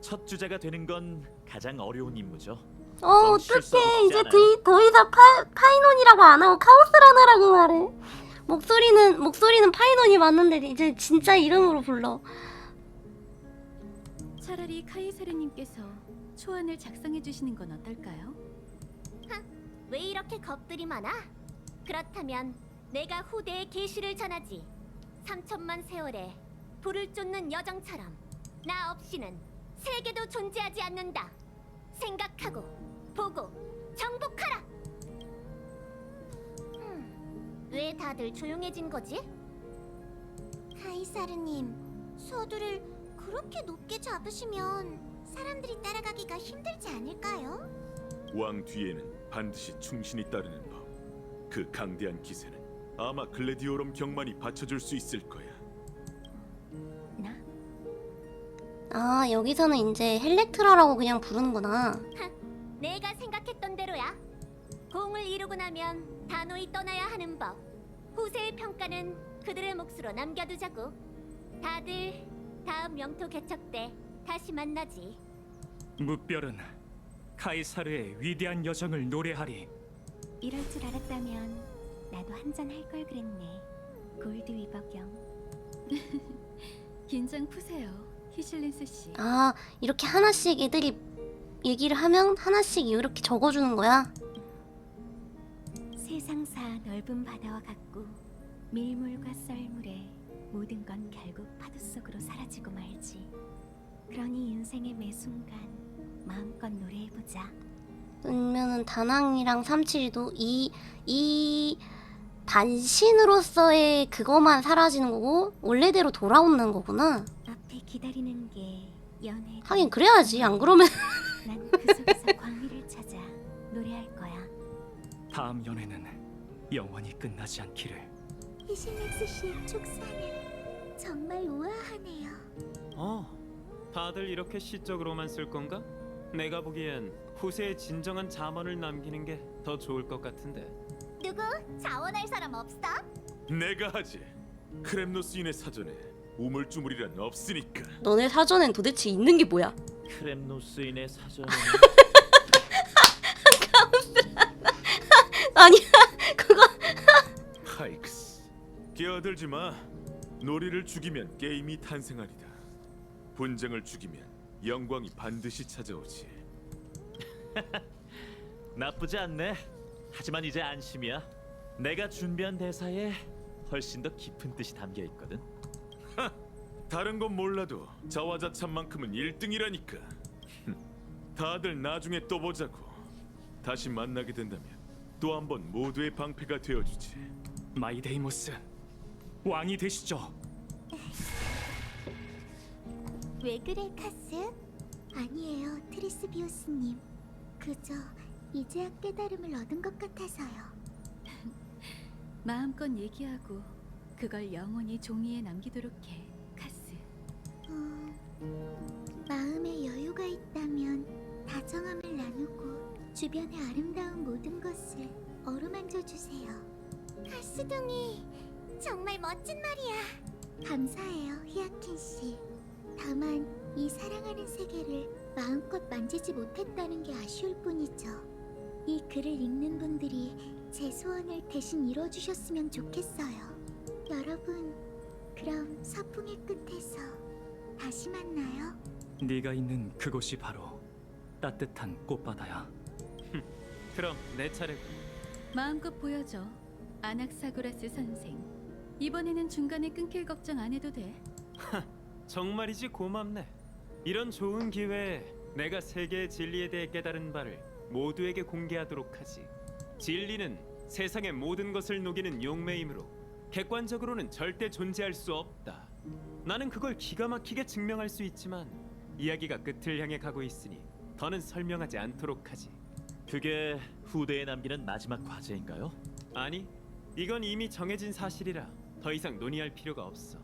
첫 주자가 되는 건 가장 어려운 임무죠. 어떡해. 이제 더 이상 파이논이라고 안 하고 카오스라나라고 말해. 목소리는 파이논이 맞는데 이제 진짜 이름으로 불러. 차라리 카이사르님께서 초안을 작성해 주시는 건 어떨까요? 왜 이렇게 겁들이 많아? 그렇다면 내가 후대에 계시를 전하지. 3천만 세월에 불을 쫓는 여정처럼 나 없이는 세계도 존재하지 않는다. 생각하고 보고 정복하라. 왜 다들 조용해진 거지? 카이사르님, 서두를 그렇게 높게 잡으시면 사람들이 따라가기가 힘들지 않을까요? 왕 뒤에는 반드시 충신이 따르는 법. 그 강대한 기세는 아마 글래디오럼 경만이 받쳐줄 수 있을 거야. 아, 여기서는 이제 헬렉트라라고 그냥 부르는구나. 내가 생각했던 대로야. 공을 이루고 나면 단호히 떠나야 하는 법. 후세의 평가는 그들의 몫으로 남겨두자고. 다들 다음 영토 개척 때 다시 만나지. 무별은 카이사르의 위대한 여정을 노래하리. 이럴 줄 알았다면 나도 한잔 할 걸 그랬네. 골드 위버경. 긴장 푸세요, 히실린스 씨. 아, 이렇게 하나씩 애들이 얘기를 하면 하나씩 이렇게 적어주는 거야? 세상사 넓은 바다와 같고 밀물과 썰물에 모든 건 결국 파도 속으로 사라지고 말지. 그러니 인생의 매 순간 마음껏 노래해보자. 그러면은 다낭이랑 삼칠이도 이 단신으로서의 그거만 사라지는 거고 원래대로 돌아오는 거구나. 앞에 기다리는 게 연애. 하긴 그래야지. 안 그러면 난 그 속에서 광희를 찾아 노래할 거야. 다음 연애는 영원히 끝나지 않기를. 히실렉스 씨의 촉사는 정말 우아하네요. 다들 이렇게 시적으로만 쓸 건가? 내가 보기엔 후세의 진정한 자문을 남기는 게 더 좋을 것 같은데. 누구 자원할 사람 없어? 내가 하지. 크렘노스인의 사전에 우물쭈물이란 없으니까. 너네 사전엔 도대체 있는 게 뭐야? 크렘노스인의 사전에 아니야 그거. 하이크스. 끼어들지 마. 놀이를 죽이면 게임이 탄생하리다. 분쟁을 죽이면 영광이 반드시 찾아오지. 나쁘지 않네. 하지만 이제 안심이야. 내가 준비한 대사에 훨씬 더 깊은 뜻이 담겨 있거든. 다른 건 몰라도 자화자찬만큼은 1등이라니까. 다들 나중에 또 보자고. 다시 만나게 된다면 또 한 번 모두의 방패가 되어주지. 마이데이모스, 왕이 되시죠. 왜 그래 카스? 아니에요 트리스비우스님. 그저 이제야 깨달음을 얻은 것 같아서요. 마음껏 얘기하고 그걸 영원히 종이에 남기도록 해, 카스. 마음에 여유가 있다면 다정함을 나누고 주변의 아름다운 모든 것을 어루만져 주세요. 카스둥이 정말 멋진 말이야. 감사해요 히아킨 씨. 다만 이 사랑하는 세계를 마음껏 만지지 못했다는 게 아쉬울 뿐이죠. 이 글을 읽는 분들이 제 소원을 대신 이뤄주셨으면 좋겠어요. 여러분, 그럼 서풍의 끝에서 다시 만나요. 네가 있는 그곳이 바로 따뜻한 꽃바다야. 그럼 내 차례고. 마음껏 보여줘, 아낙사고라스 선생. 이번에는 중간에 끊길 걱정 안 해도 돼. 정말이지 고맙네. 이런 좋은 기회에 내가 세계의 진리에 대해 깨달은 바를 모두에게 공개하도록 하지. 진리는 세상의 모든 것을 녹이는 용매이므로 객관적으로는 절대 존재할 수 없다. 나는 그걸 기가 막히게 증명할 수 있지만 이야기가 끝을 향해 가고 있으니 더는 설명하지 않도록 하지. 그게 후대에 남기는 마지막 과제인가요? 아니, 이건 이미 정해진 사실이라 더 이상 논의할 필요가 없어.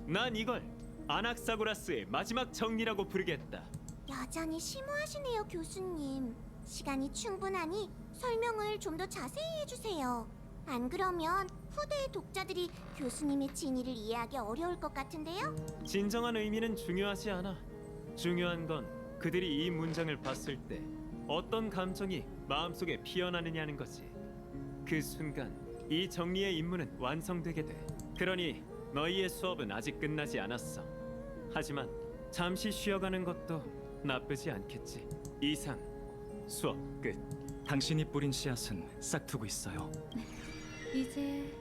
난 이걸 아낙사고라스의 마지막 정리라고 부르겠다. 여전히 심오하시네요, 교수님. 시간이 충분하니 설명을 좀 더 자세히 해주세요. 안 그러면 후대의 독자들이 교수님의 진의를 이해하기 어려울 것 같은데요? 진정한 의미는 중요하지 않아. 중요한 건 그들이 이 문장을 봤을 때 어떤 감정이 마음속에 피어나느냐는 거지. 그 순간 이 정리의 임무는 완성되게 돼. 그러니 너희의 수업은 아직 끝나지 않았어. 하지만 잠시 쉬어가는 것도 나쁘지 않겠지. 이상 수업 끝. 당신이 뿌린 씨앗은 싹트고 있어요. 이제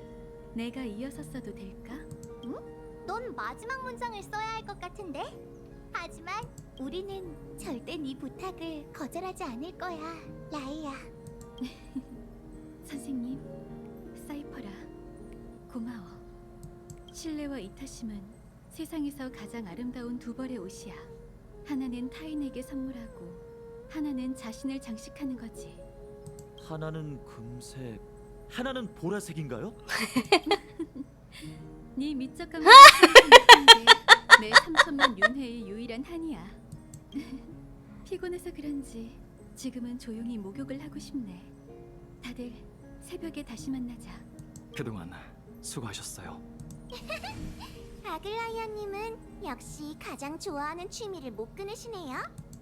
내가 이어서 써도 될까? 응? 넌 마지막 문장을 써야 할 것 같은데? 하지만 우리는 절대 네 부탁을 거절하지 않을 거야, 라이야. 선생님, 사이퍼라, 고마워. 신뢰와 이타심은 세상에서 가장 아름다운 두 벌의 옷이야. 하나는 타인에게 선물하고 하나는 자신을 장식하는 거지. 하나는 금색, 하나는 보라색인가요? 네 미적 감각이 참신한데 내 3천만 윤회의 유일한 한이야. 피곤해서 그런지 지금은 조용히 목욕을 하고 싶네. 다들 새벽에 다시 만나자. 그동안 수고하셨어요. 아글라이아님은 역시 가장 좋아하는 취미를 못 끊으시네요.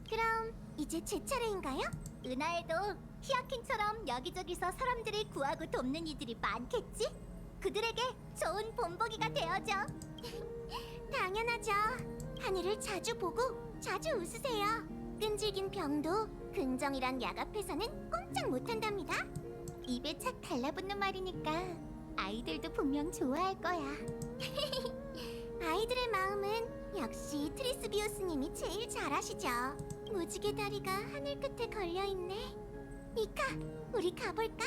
그럼 이제 제 차례인가요? 은하에도 히어킹처럼 여기저기서 사람들을 구하고 돕는 이들이 많겠지? 그들에게 좋은 본보기가 되어줘. 당연하죠. 하늘을 자주 보고 자주 웃으세요. 끈질긴 병도 긍정이란 약 앞에서는 꼼짝 못한답니다. 입에 착 달라붙는 말이니까 아이들도 분명 좋아할 거야. 아이들의 마음은 역시 트리스비우스님이 제일 잘하시죠. 무지개 다리가 하늘 끝에 걸려있네. 미카, 우리 가볼까?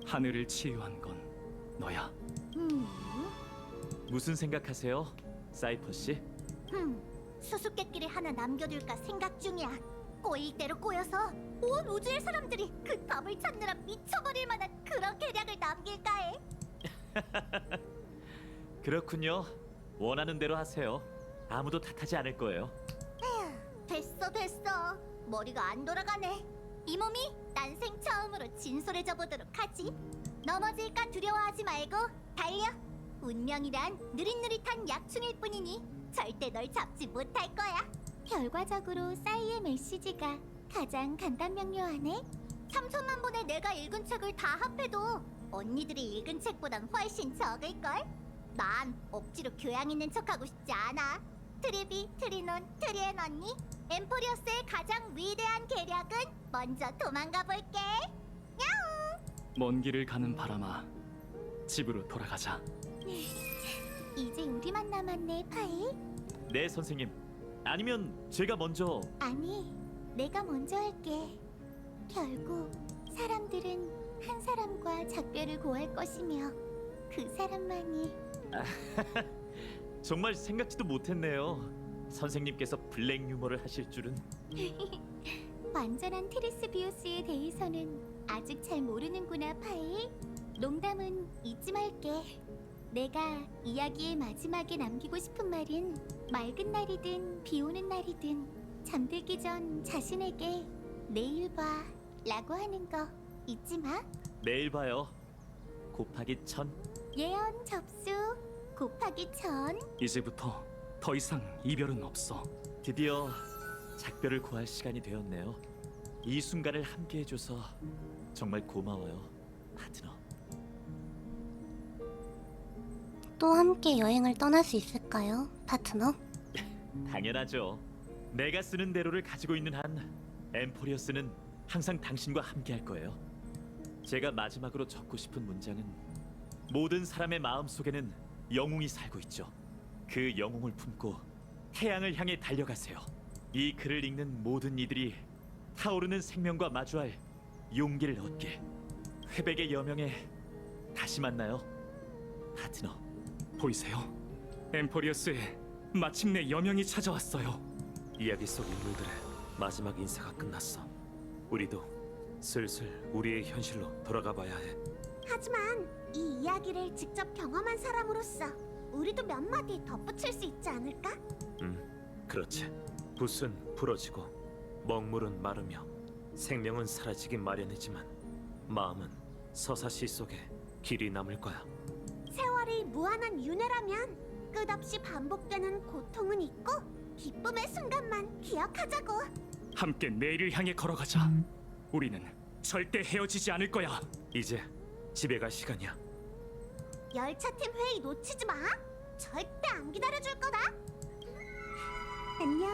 하늘을 치유한 건 너야. 무슨 생각하세요, 사이퍼 씨? 수수께끼를 하나 남겨둘까 생각 중이야. 꼬일 대로 꼬여서 온 우주의 사람들이 그 답을 찾느라 미쳐버릴 만한 그런 계략을 남길까 해. 그렇군요. 원하는 대로 하세요. 아무도 탓하지 않을 거예요. 됐어. 머리가 안 돌아가네. 이 몸이 난생 처음으로 진솔해져 보도록 하지. 넘어질까 두려워하지 말고 달려. 운명이란 느릿느릿한 약충일 뿐이니 절대 널 잡지 못할 거야. 결과적으로 싸이의 메시지가 가장 간단명료하네. 3천만 번의 내가 읽은 책을 다 합해도 언니들이 읽은 책보단 훨씬 적을걸? 난 억지로 교양 있는 척하고 싶지 않아. 트리비, 트리논, 트리엔 언니, 엠포리어스의 가장 위대한 계략은 먼저 도망가 볼게. 야옹! 먼 길을 가는 바람아, 집으로 돌아가자. 이제 우리만 남았네, 파이. 네, 선생님. 아니면 제가 먼저... 아니, 내가 먼저 할게. 결국 사람들은 한 사람과 작별을 고할 것이며 그 사람만이... 정말 생각지도 못했네요. 선생님께서 블랙 유머를 하실 줄은. 완전한 트리스비우스에 대해서는 아직 잘 모르는구나, 파이. 농담은 잊지 말게. 내가 이야기의 마지막에 남기고 싶은 말은 맑은 날이든 비 오는 날이든 잠들기 전 자신에게 내일 봐 라고 하는 거 잊지 마. 내일 봐요. 곱하기 1000. 예언 접수 곱하기 1000. 이제부터 더 이상 이별은 없어. 드디어 작별을 구할 시간이 되었네요. 이 순간을 함께 해줘서 정말 고마워요, 파트너. 또 함께 여행을 떠날 수 있을까요, 파트너? 당연하죠. 내가 쓰는 대로를 가지고 있는 한 엠포리어스는 항상 당신과 함께 할 거예요. 제가 마지막으로 적고 싶은 문장은 모든 사람의 마음속에는 영웅이 살고 있죠. 그 영웅을 품고 태양을 향해 달려가세요. 이 글을 읽는 모든 이들이 타오르는 생명과 마주할 용기를 얻게. 회백의 여명에 다시 만나요, 파트너. 보이세요? 엠포리어스에 마침내 여명이 찾아왔어요. 이야기 속 인물들의 마지막 인사가 끝났어. 우리도 슬슬 우리의 현실로 돌아가 봐야 해. 하지만 이 이야기를 직접 경험한 사람으로서 우리도 몇 마디 덧붙일 수 있지 않을까? 그렇지. 붓은 부러지고 먹물은 마르며 생명은 사라지기 마련이지만 마음은 서사시 속에 길이 남을 거야. 세월이 무한한 윤회라면 끝없이 반복되는 고통은 있고 기쁨의 순간만 기억하자고. 함께 내일을 향해 걸어가자. 우리는 절대 헤어지지 않을 거야. 이제 집에 갈 시간이야. 열차팀 회의 놓치지 마. 절대 안 기다려줄 거다. 안녕,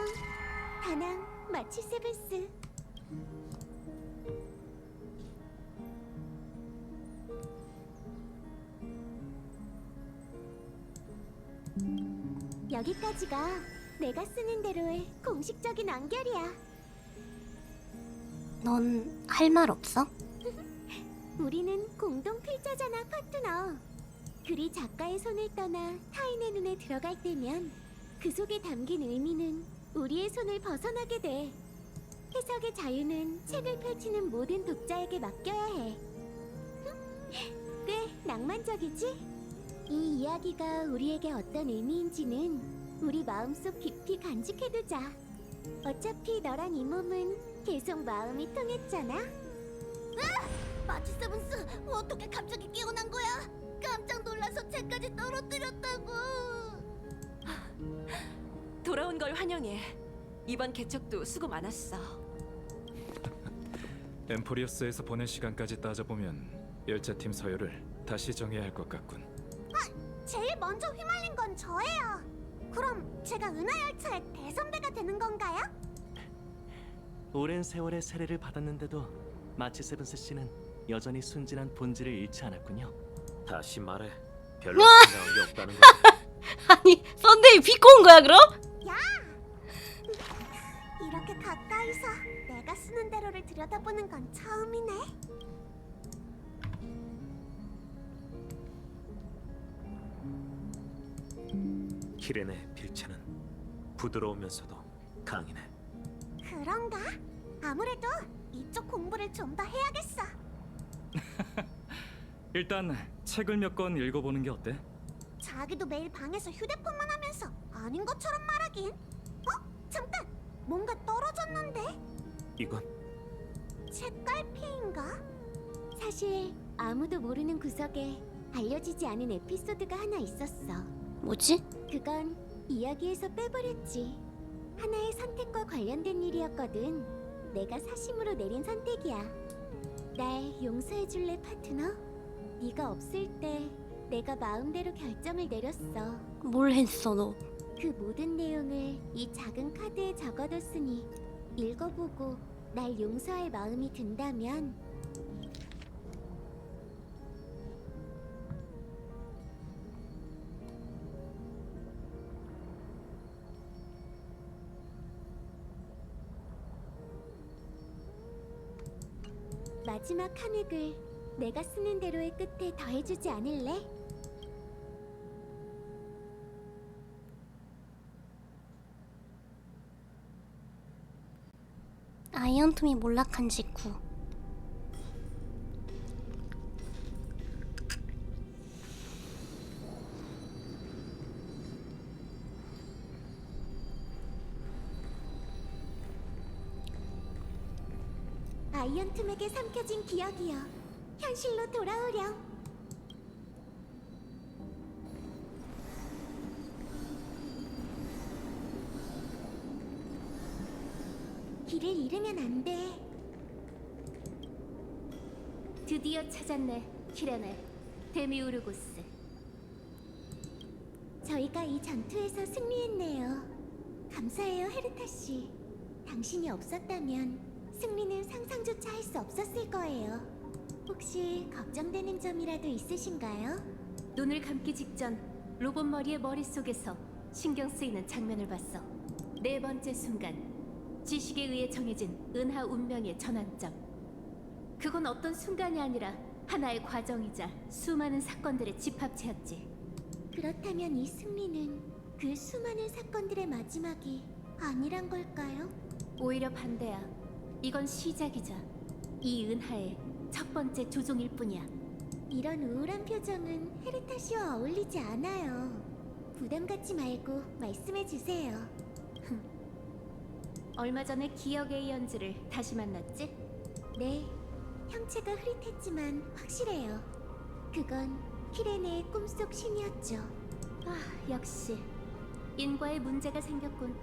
다낭 마치 세븐스. 여기까지가 내가 쓰는 대로의 공식적인 완결이야. 넌 할 말 없어? 우리는 공동 필자잖아, 파트너. 글이 작가의 손을 떠나 타인의 눈에 들어갈 때면 그 속에 담긴 의미는 우리의 손을 벗어나게 돼. 해석의 자유는 책을 펼치는 모든 독자에게 맡겨야 해. 꽤 낭만적이지? 이 이야기가 우리에게 어떤 의미인지는 우리 마음속 깊이 간직해두자. 어차피 너랑 이 몸은 계속 마음이 통했잖아. 마치 세븐스, 어떻게 갑자기 깨어난 거야? 깜짝 놀라서 책까지 떨어뜨렸다고. 돌아온 걸 환영해. 이번 개척도 수고 많았어. 엠포리어스에서 보낸 시간까지 따져보면 열차팀 서열을 다시 정해야 할 것 같군. 제일 먼저 휘말린 건 저예요. 그럼 제가 은하열차의 대선배가 되는 건가요? 오랜 세월의 세례를 받았는데도 마치 세븐스 씨는 여전히 순진한 본질을 잃지 않았군요. 다시 말해. 별로 중요한 게 없다는 거. 아니 썬데이 비꼬 온 거야 그럼? 야! 이렇게 가까이서 내가 쓰는 대로를 들여다보는 건 처음이네. 키렌의 필체는 부드러우면서도 강인해. 그런가? 아무래도 이쪽 공부를 좀 더 해야겠어. 일단 책을 몇 권 읽어보는 게 어때? 자기도 매일 방에서 휴대폰만 하면서 아닌 것처럼 말하긴. 잠깐! 뭔가 떨어졌는데? 이건 책갈피인가? 사실 아무도 모르는 구석에 알려지지 않은 에피소드가 하나 있었어. 뭐지? 그건 이야기에서 빼버렸지. 하나의 선택과 관련된 일이었거든. 내가 사심으로 내린 선택이야. 날 용서해줄래, 파트너? 네가 없을 때 내가 마음대로 결정을 내렸어. 뭘 했어 너? 그 모든 내용을 이 작은 카드에 적어뒀으니 읽어보고 날 용서할 마음이 든다면 마지막 한 획을 내가 쓰는 대로의 끝에 더해주지 않을래? 아이언툼이 몰락한 직후 아이언툼에게 삼켜진 기억이여 현실로 돌아오렴. 길을 잃으면 안 돼. 드디어 찾았네, 키레네. 데미우르고스. 저희가 이 전투에서 승리했네요. 감사해요, 헤르타 씨. 당신이 없었다면 승리는 상상조차 할 수 없었을 거예요. 혹시 걱정되는 점이라도 있으신가요? 눈을 감기 직전 로봇 머리의 머릿속에서 신경 쓰이는 장면을 봤어. 네 번째 순간, 지식에 의해 정해진 은하 운명의 전환점. 그건 어떤 순간이 아니라 하나의 과정이자 수많은 사건들의 집합체였지. 그렇다면 이 승리는 그 수많은 사건들의 마지막이 아니란 걸까요? 오히려 반대야. 이건 시작이자 이 은하의 첫 번째 조종일 뿐이야. 이런 우울한 표정은 헤르타 씨와 어울리지 않아요. 부담 갖지 말고 말씀해 주세요. 얼마 전에 기억의 이언즈를 다시 만났지? 네, 형체가 흐릿했지만 확실해요. 그건 키레네의 꿈속 신이었죠. 아, 역시 인과에 문제가 생겼군.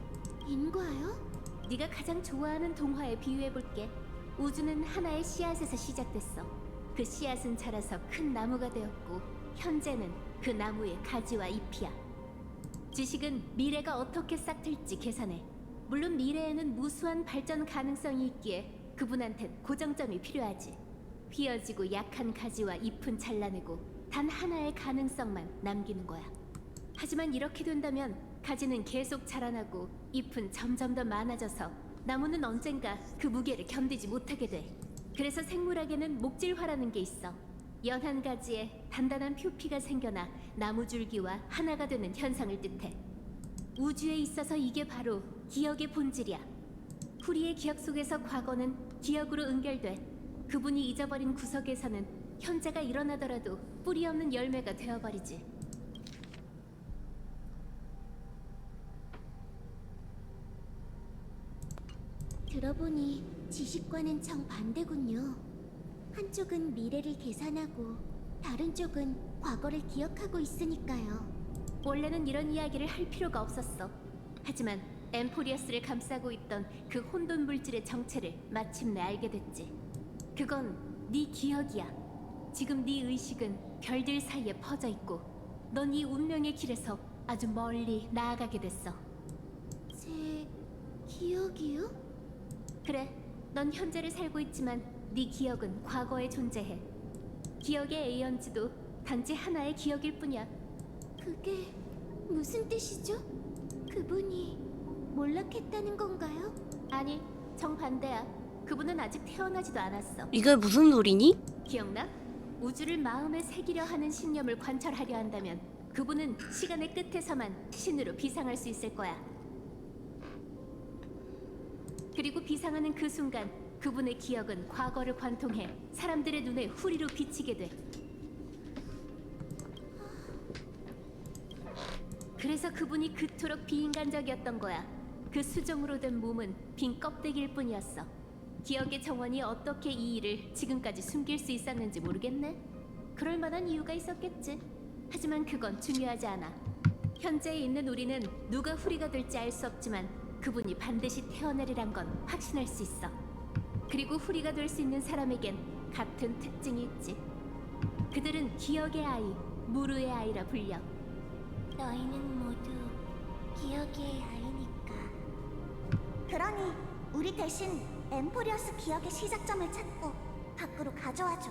인과요? 네가 가장 좋아하는 동화에 비유해볼게. 우주는 하나의 씨앗에서 시작됐어. 그 씨앗은 자라서 큰 나무가 되었고 현재는 그 나무의 가지와 잎이야. 지식은 미래가 어떻게 싹틀지 계산해. 물론 미래에는 무수한 발전 가능성이 있기에 그분한텐 고정점이 필요하지. 휘어지고 약한 가지와 잎은 잘라내고 단 하나의 가능성만 남기는 거야. 하지만 이렇게 된다면 가지는 계속 자라나고 잎은 점점 더 많아져서 나무는 언젠가 그 무게를 견디지 못하게 돼. 그래서 생물학에는 목질화라는 게 있어. 연한 가지에 단단한 표피가 생겨나 나무줄기와 하나가 되는 현상을 뜻해. 우주에 있어서 이게 바로 기억의 본질이야. 후리의 기억 속에서 과거는 기억으로 연결돼. 그분이 잊어버린 구석에서는 현재가 일어나더라도 뿌리 없는 열매가 되어버리지. 들어보니 지식과는 정반대군요. 한쪽은 미래를 계산하고 다른 쪽은 과거를 기억하고 있으니까요. 원래는 이런 이야기를 할 필요가 없었어. 하지만 엠포리어스를 감싸고 있던 그 혼돈 물질의 정체를 마침내 알게 됐지. 그건 네 기억이야. 지금 네 의식은 별들 사이에 퍼져 있고 넌 이 운명의 길에서 아주 멀리 나아가게 됐어. 제 기억이요? 그래, 넌 현재를 살고 있지만 네 기억은 과거에 존재해. 기억의 에이언즈도 단지 하나의 기억일 뿐이야. 그게 무슨 뜻이죠? 그분이 몰락했다는 건가요? 아니, 정반대야. 그분은 아직 태어나지도 않았어. 이게 무슨 소리니? 기억나? 우주를 마음에 새기려 하는 신념을 관철하려 한다면 그분은 시간의 끝에서만 신으로 비상할 수 있을 거야. 그리고 비상하는 그 순간 그분의 기억은 과거를 관통해 사람들의 눈에 후리로 비치게 돼. 그래서 그분이 그토록 비인간적이었던 거야. 그 수정으로 된 몸은 빈 껍데기일 뿐이었어. 기억의 정원이 어떻게 이 일을 지금까지 숨길 수 있었는지 모르겠네. 그럴 만한 이유가 있었겠지. 하지만 그건 중요하지 않아. 현재에 있는 우리는 누가 후리가 될지 알 수 없지만 그분이 반드시 태어나리란 건 확신할 수 있어. 그리고 후리가 될 수 있는 사람에겐 같은 특징이 있지. 그들은 기억의 아이, 무르의 아이라 불려. 너희는 모두 기억의 아이니까. 그러니 우리 대신 엠포리어스 기억의 시작점을 찾고 밖으로 가져와줘.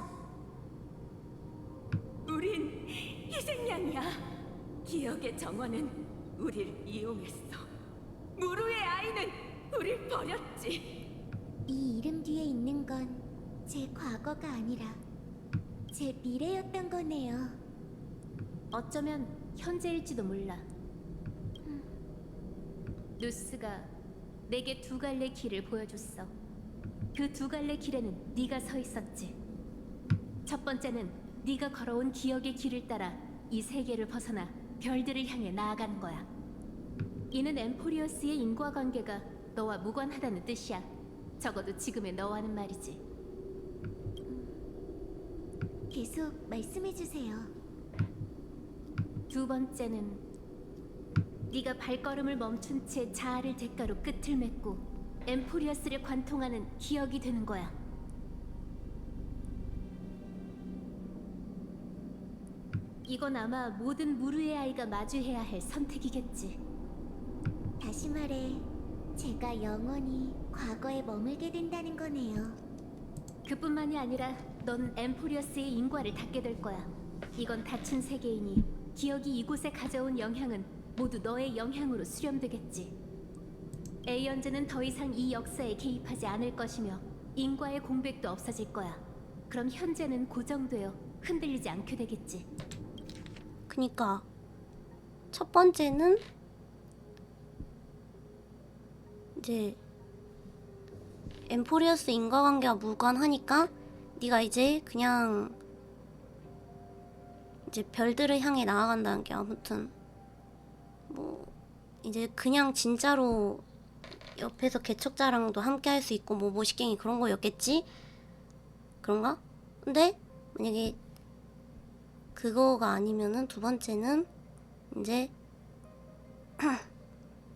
우린 희생양이야. 기억의 정원은 우릴 이용했어. 무르의 아이는 우릴 버렸지. 이 이름 뒤에 있는 건 제 과거가 아니라 제 미래였던 거네요. 어쩌면 현재일지도 몰라. 누스가 내게 두 갈래 길을 보여줬어. 그 두 갈래 길에는 네가 서 있었지. 첫 번째는 네가 걸어온 기억의 길을 따라 이 세계를 벗어나 별들을 향해 나아가는 거야. 이는 엠포리어스의 인과관계가 너와 무관하다는 뜻이야. 적어도 지금의 너와는 말이지. 계속 말씀해주세요. 두 번째는 네가 발걸음을 멈춘 채 자아를 대가로 끝을 맺고 엠포리어스를 관통하는 기억이 되는 거야. 이건 아마 모든 무르의 아이가 마주해야 할 선택이겠지. 다시 말해, 제가 영원히 과거에 머물게 된다는 거네요. 그뿐만이 아니라 넌 엠포리어스의 인과를 닫게 될 거야. 이건 닫힌 세계이니 기억이 이곳에 가져온 영향은 모두 너의 영향으로 수렴되겠지. 에이언즈는 더 이상 이 역사에 개입하지 않을 것이며 인과의 공백도 없어질 거야. 그럼 현재는 고정되어 흔들리지 않게 되겠지. 그니까 첫 번째는 이제 엠포리어스 인과관계와 무관하니까 네가 이제 그냥 이제 별들을 향해 나아간다는 게 아무튼 뭐 이제 그냥 진짜로 옆에서 개척자랑도 함께 할 수 있고 뭐 모시갱이 그런 거였겠지? 그런가? 근데 만약에 그거가 아니면은 두 번째는 이제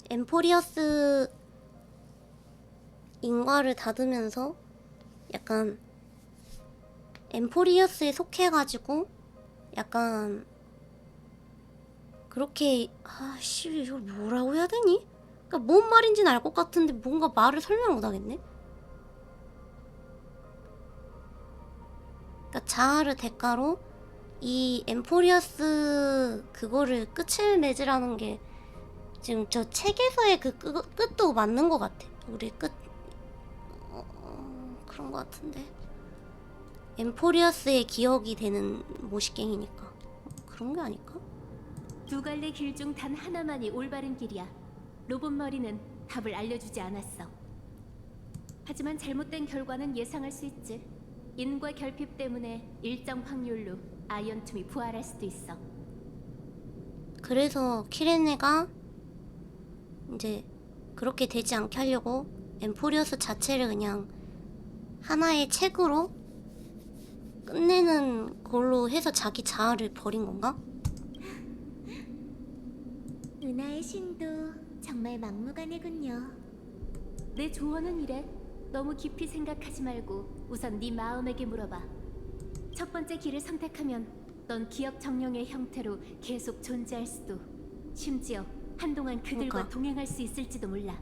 엠포리어스 인과를 닫으면서 약간 엠포리어스에 속해가지고 약간 그렇게 아씨 이걸 뭐라고 해야 되니? 그러니까 뭔 말인지는 알 것 같은데 뭔가 말을 설명을 못하겠네? 그러니까 자아를 대가로 이 엠포리어스 그거를 끝을 맺으라는 게 지금 저 책에서의 그 끝도 맞는 것 같아. 우리 끝 그런 것 같은데 엠포리어스의 기억이 되는 모시갱이니까 그런 게 아닐까? 두 갈래 길 중 단 하나만이 올바른 길이야. 로봇 머리는 답을 알려주지 않았어. 하지만 잘못된 결과는 예상할 수 있지. 인과 결핍 때문에 일정 확률로 아이언툼이 부활할 수도 있어. 그래서 키레네가 이제 그렇게 되지 않게 하려고 엠포리어스 자체를 그냥 하나의 책으로 끝내는 걸로 해서 자기 자아를 버린 건가? 은하의 신도 정말 막무가내군요. 내 조언은 이래. 너무 깊이 생각하지 말고 우선 네 마음에게 물어봐. 첫 번째 길을 선택하면 넌 기억 정령의 형태로 계속 존재할 수도, 심지어 한동안 그들과 동행할 수 있을지도 몰라.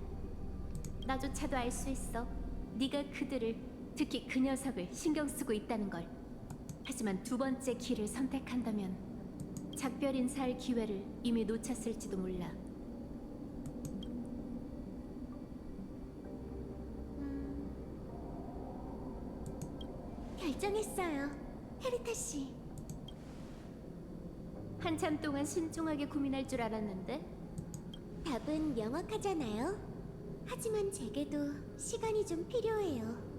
나조차도 알 수 있어. 네가 그들을, 특히 그 녀석을 신경 쓰고 있다는 걸. 하지만 두 번째 길을 선택한다면 작별 인사할 기회를 이미 놓쳤을지도 몰라. 결정했어요, 헤리타 씨. 한참 동안 신중하게 고민할 줄 알았는데 답은 명확하잖아요. 하지만 제게도 시간이 좀 필요해요.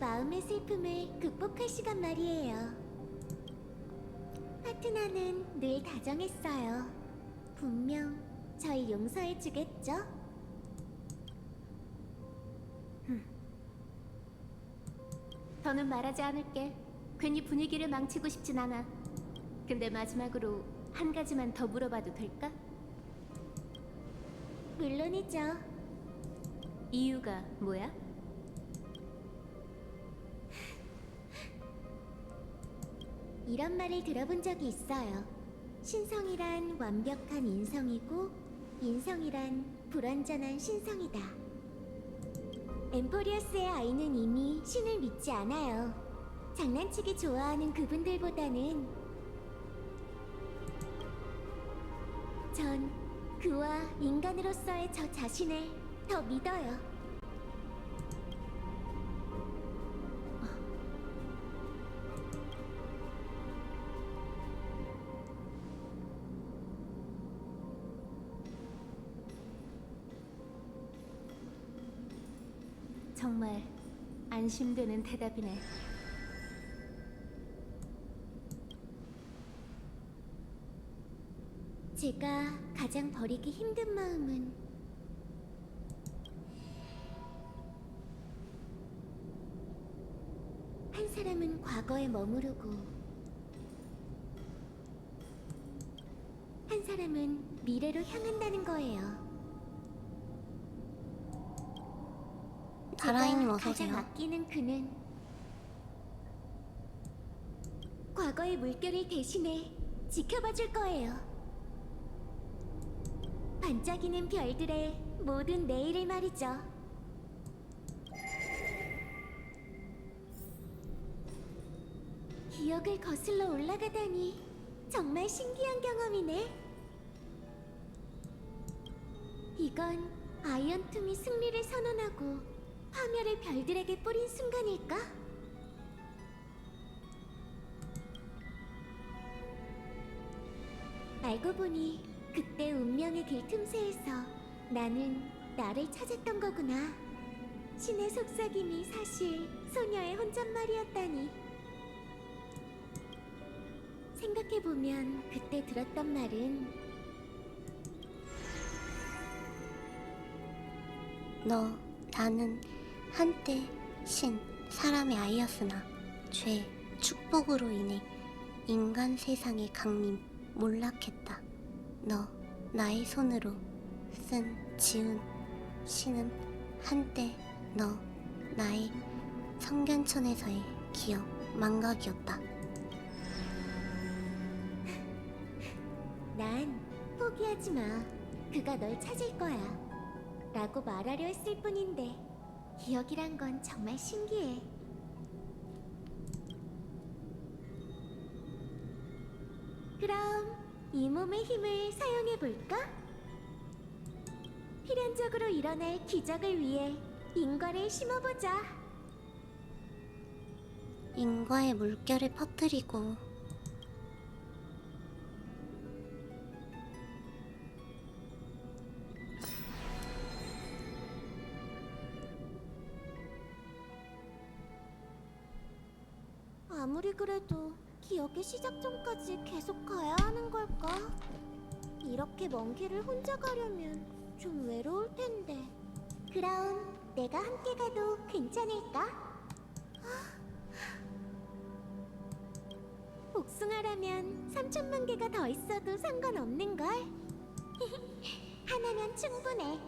마음의 슬픔을 극복할 시간 말이에요. 파트너는 늘 다정했어요. 분명 절 용서해주겠죠? 더는 말하지 않을게. 괜히 분위기를 망치고 싶진 않아. 근데 마지막으로 한 가지만 더 물어봐도 될까? 물론이죠. 이유가 뭐야? 이런 말을 들어본 적이 있어요. 신성이란 완벽한 인성이고 인성이란 불완전한 신성이다. 엠포리어스의 아이는 이미 신을 믿지 않아요. 장난치기 좋아하는 그분들보다는 전 그와 인간으로서의 저 자신을 더 믿어요. 정말 안심되는 대답이네. 제가 가장 버리기 힘든 마음은 한 사람은 과거에 머무르고 한 사람은 미래로 향한다는 거예요. 다라이님 제가 어서 가장 오세요. 아끼는 그는 과거의 물결을 대신해 지켜봐 줄 거예요. 반짝이는 별들의 모든 내일을 말이죠. 기억을 거슬러 올라가다니 정말 신기한 경험이네. 이건 아이언툼이 승리를 선언하고 화멸을 별들에게 뿌린 순간일까? 알고 보니 그때 운명의 길 틈새에서 나는 나를 찾았던 거구나. 신의 속삭임이 사실 소녀의 혼잣말이었다니. 생각해보면 그때 들었던 말은 나는 한때 신, 사람의 아이였으나 죄, 축복으로 인해 인간 세상의 강림, 몰락했다. 나의 손으로 지은 신은 한때 나의 성견천에서의 기억, 망각이었다. 난 포기하지 마. 그가 널 찾을 거야. 라고 말하려 했을 뿐인데 기억이란 건 정말 신기해. 그럼 이 몸의 힘을 사용해 볼까? 필연적으로 일어날 기적을 위해 인과를 심어보자. 인과의 물결을 퍼뜨리고 아무리 그래도 기억의 시작 전까지 계속 가야 하는 걸까? 이렇게 먼 길을 혼자 가려면 좀 외로울 텐데. 그럼 내가 함께 가도 괜찮을까? 복숭아라면 3천만 개가 더 있어도 상관없는걸. 하나면 충분해.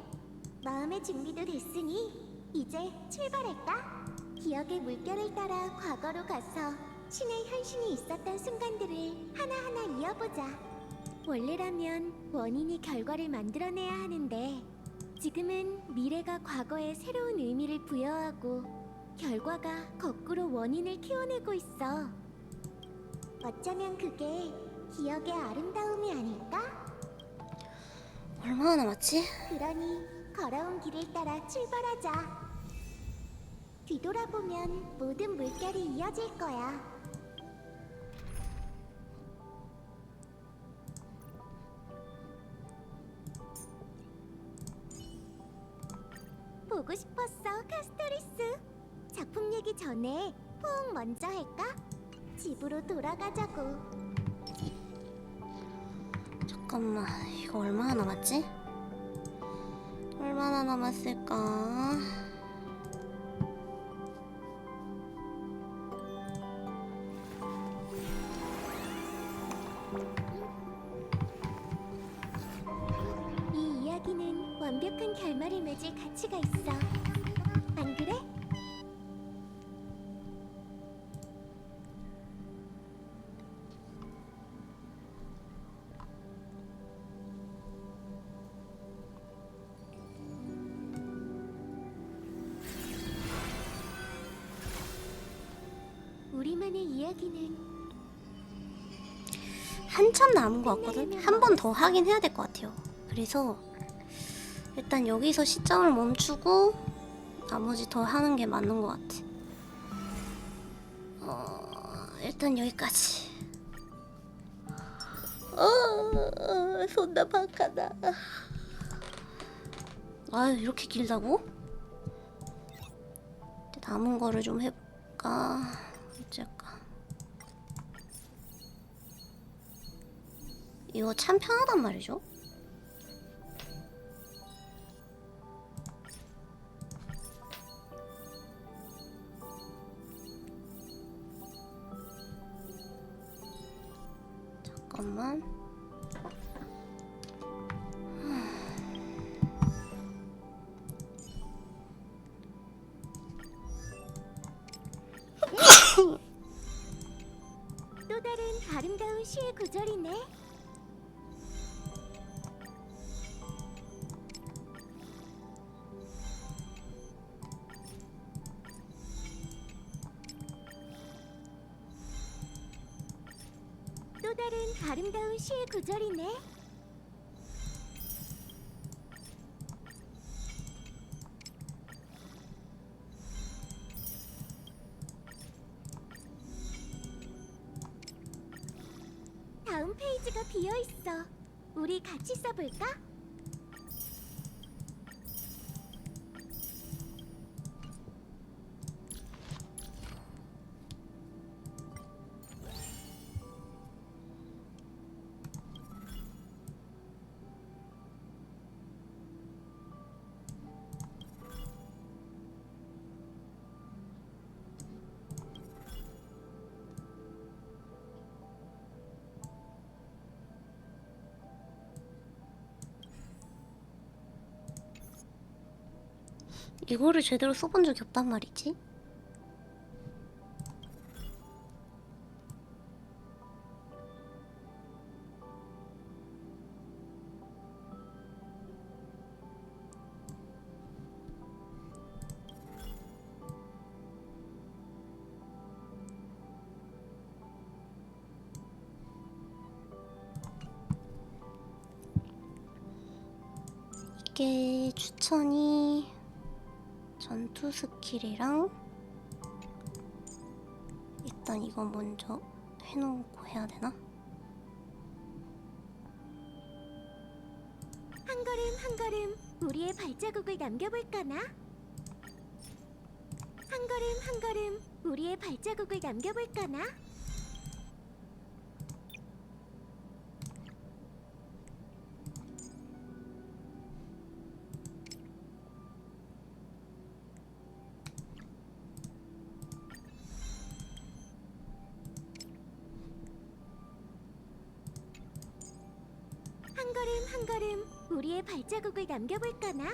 마음의 준비도 됐으니 이제 출발할까? 기억의 물결을 따라 과거로 가서 신의 현신이 있었던 순간들을 하나하나 이어보자. 원래라면 원인이 결과를 만들어내야 하는데 지금은 미래가 과거에 새로운 의미를 부여하고 결과가 거꾸로 원인을 키워내고 있어. 어쩌면 그게 기억의 아름다움이 아닐까? 얼마나 남았지? 그러니 걸어온 길을 따라 출발하자. 뒤돌아보면 모든 물결이 이어질 거야. 보고 싶었어, 카스토리스. 작품 얘기 전에 포옹 먼저 할까? 집으로 돌아가자고. 잠깐만, 이거 얼마나 남았지? 얼마나 남았을까? 이 이야기는 완벽한 결말을 맺을 가치가 있어. 안 그래? 우리만의 이야기는 한참 남은 것 같거든? 한 번 더 하긴 해야 될 것 같아요. 그래서 일단 여기서 시점을 멈추고 나머지 더 하는 게 맞는 것 같아. 일단 여기까지. 손나 박하다. 아유, 이렇게 길다고? 남은 거를 좀 해볼까? 어쩔까? 이거 참 편하단 말이죠? 잠깐만. 또 다른 아름다운 시의 구절이네. 또 다른 아름다운 시의 구절이네. 다음 페이지가 비어 있어. 우리 같이 써볼까? 이거를 제대로 써본 적이 없단 말이지. 이게 추천이 전투 스킬이랑 일단 이거 먼저 해놓고 해야 되나? 한 걸음 한 걸음 우리의 발자국을 남겨볼까나? 한 걸음 한 걸음 우리의 발자국을 남겨볼까나? 걸음 한 걸음 우리의 발자국을 남겨볼까나?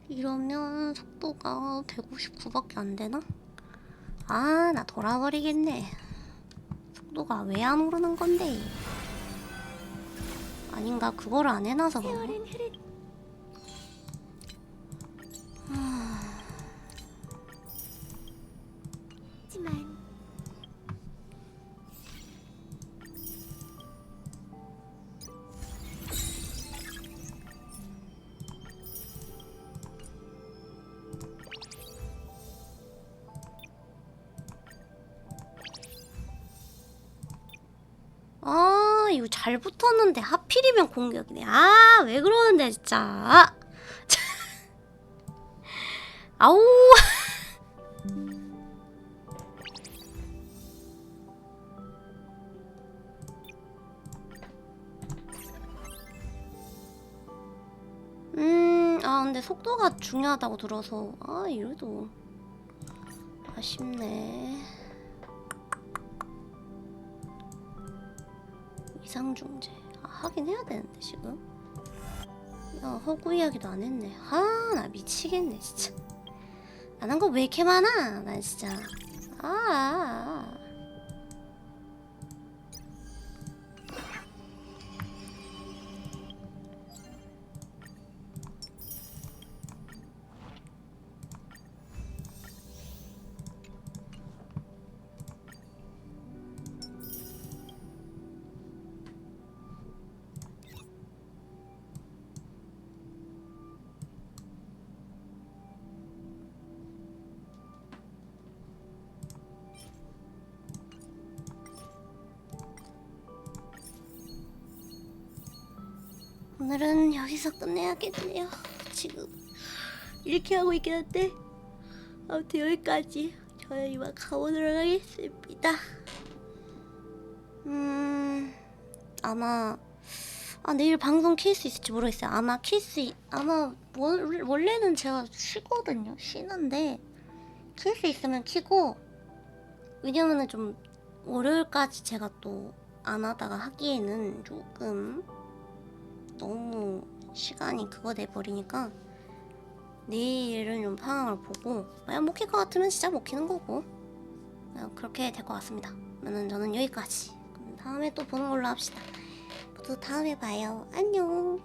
이러면 속도가 159밖에 안 되나? 아, 나 돌아버리겠네. 속도가 왜 안 오르는 건데? 아닌가, 그거를 안 해놔서 그런가? 세월은 흐르. 하지만 아, 이거 잘 붙었는데 하필이면 공격이네. 아, 왜 그러는데 진짜. 아우. 아, 근데 속도가 중요하다고 들어서 아, 이래도 아쉽네. 이상중재. 아, 하긴 해야 되는데 지금. 야, 허구 이야기도 안 했네. 아, 나 미치겠네 진짜. 안 한 거 왜 이렇게 많아? 난 진짜. 아. 오늘은 여기서 끝내야겠네요. 지금 이렇게 하고 있긴 한데 아무튼 여기까지. 저는 이만 가보도록 하겠습니다. 아마 내일 방송 킬 수 있을지 모르겠어요. 아마 아마 원래는 제가 쉬거든요. 쉬는데 킬 수 있으면 키고, 왜냐면은 좀 월요일까지 제가 또 안 하다가 하기에는 조금 너무 시간이 그거 돼버리니까 내일은 좀 상황을 보고, 만약 못 킬 것 같으면 진짜 못 키는 거고, 그렇게 될 것 같습니다. 그러면 저는 여기까지. 그럼 다음에 또 보는 걸로 합시다. 모두 다음에 봐요. 안녕.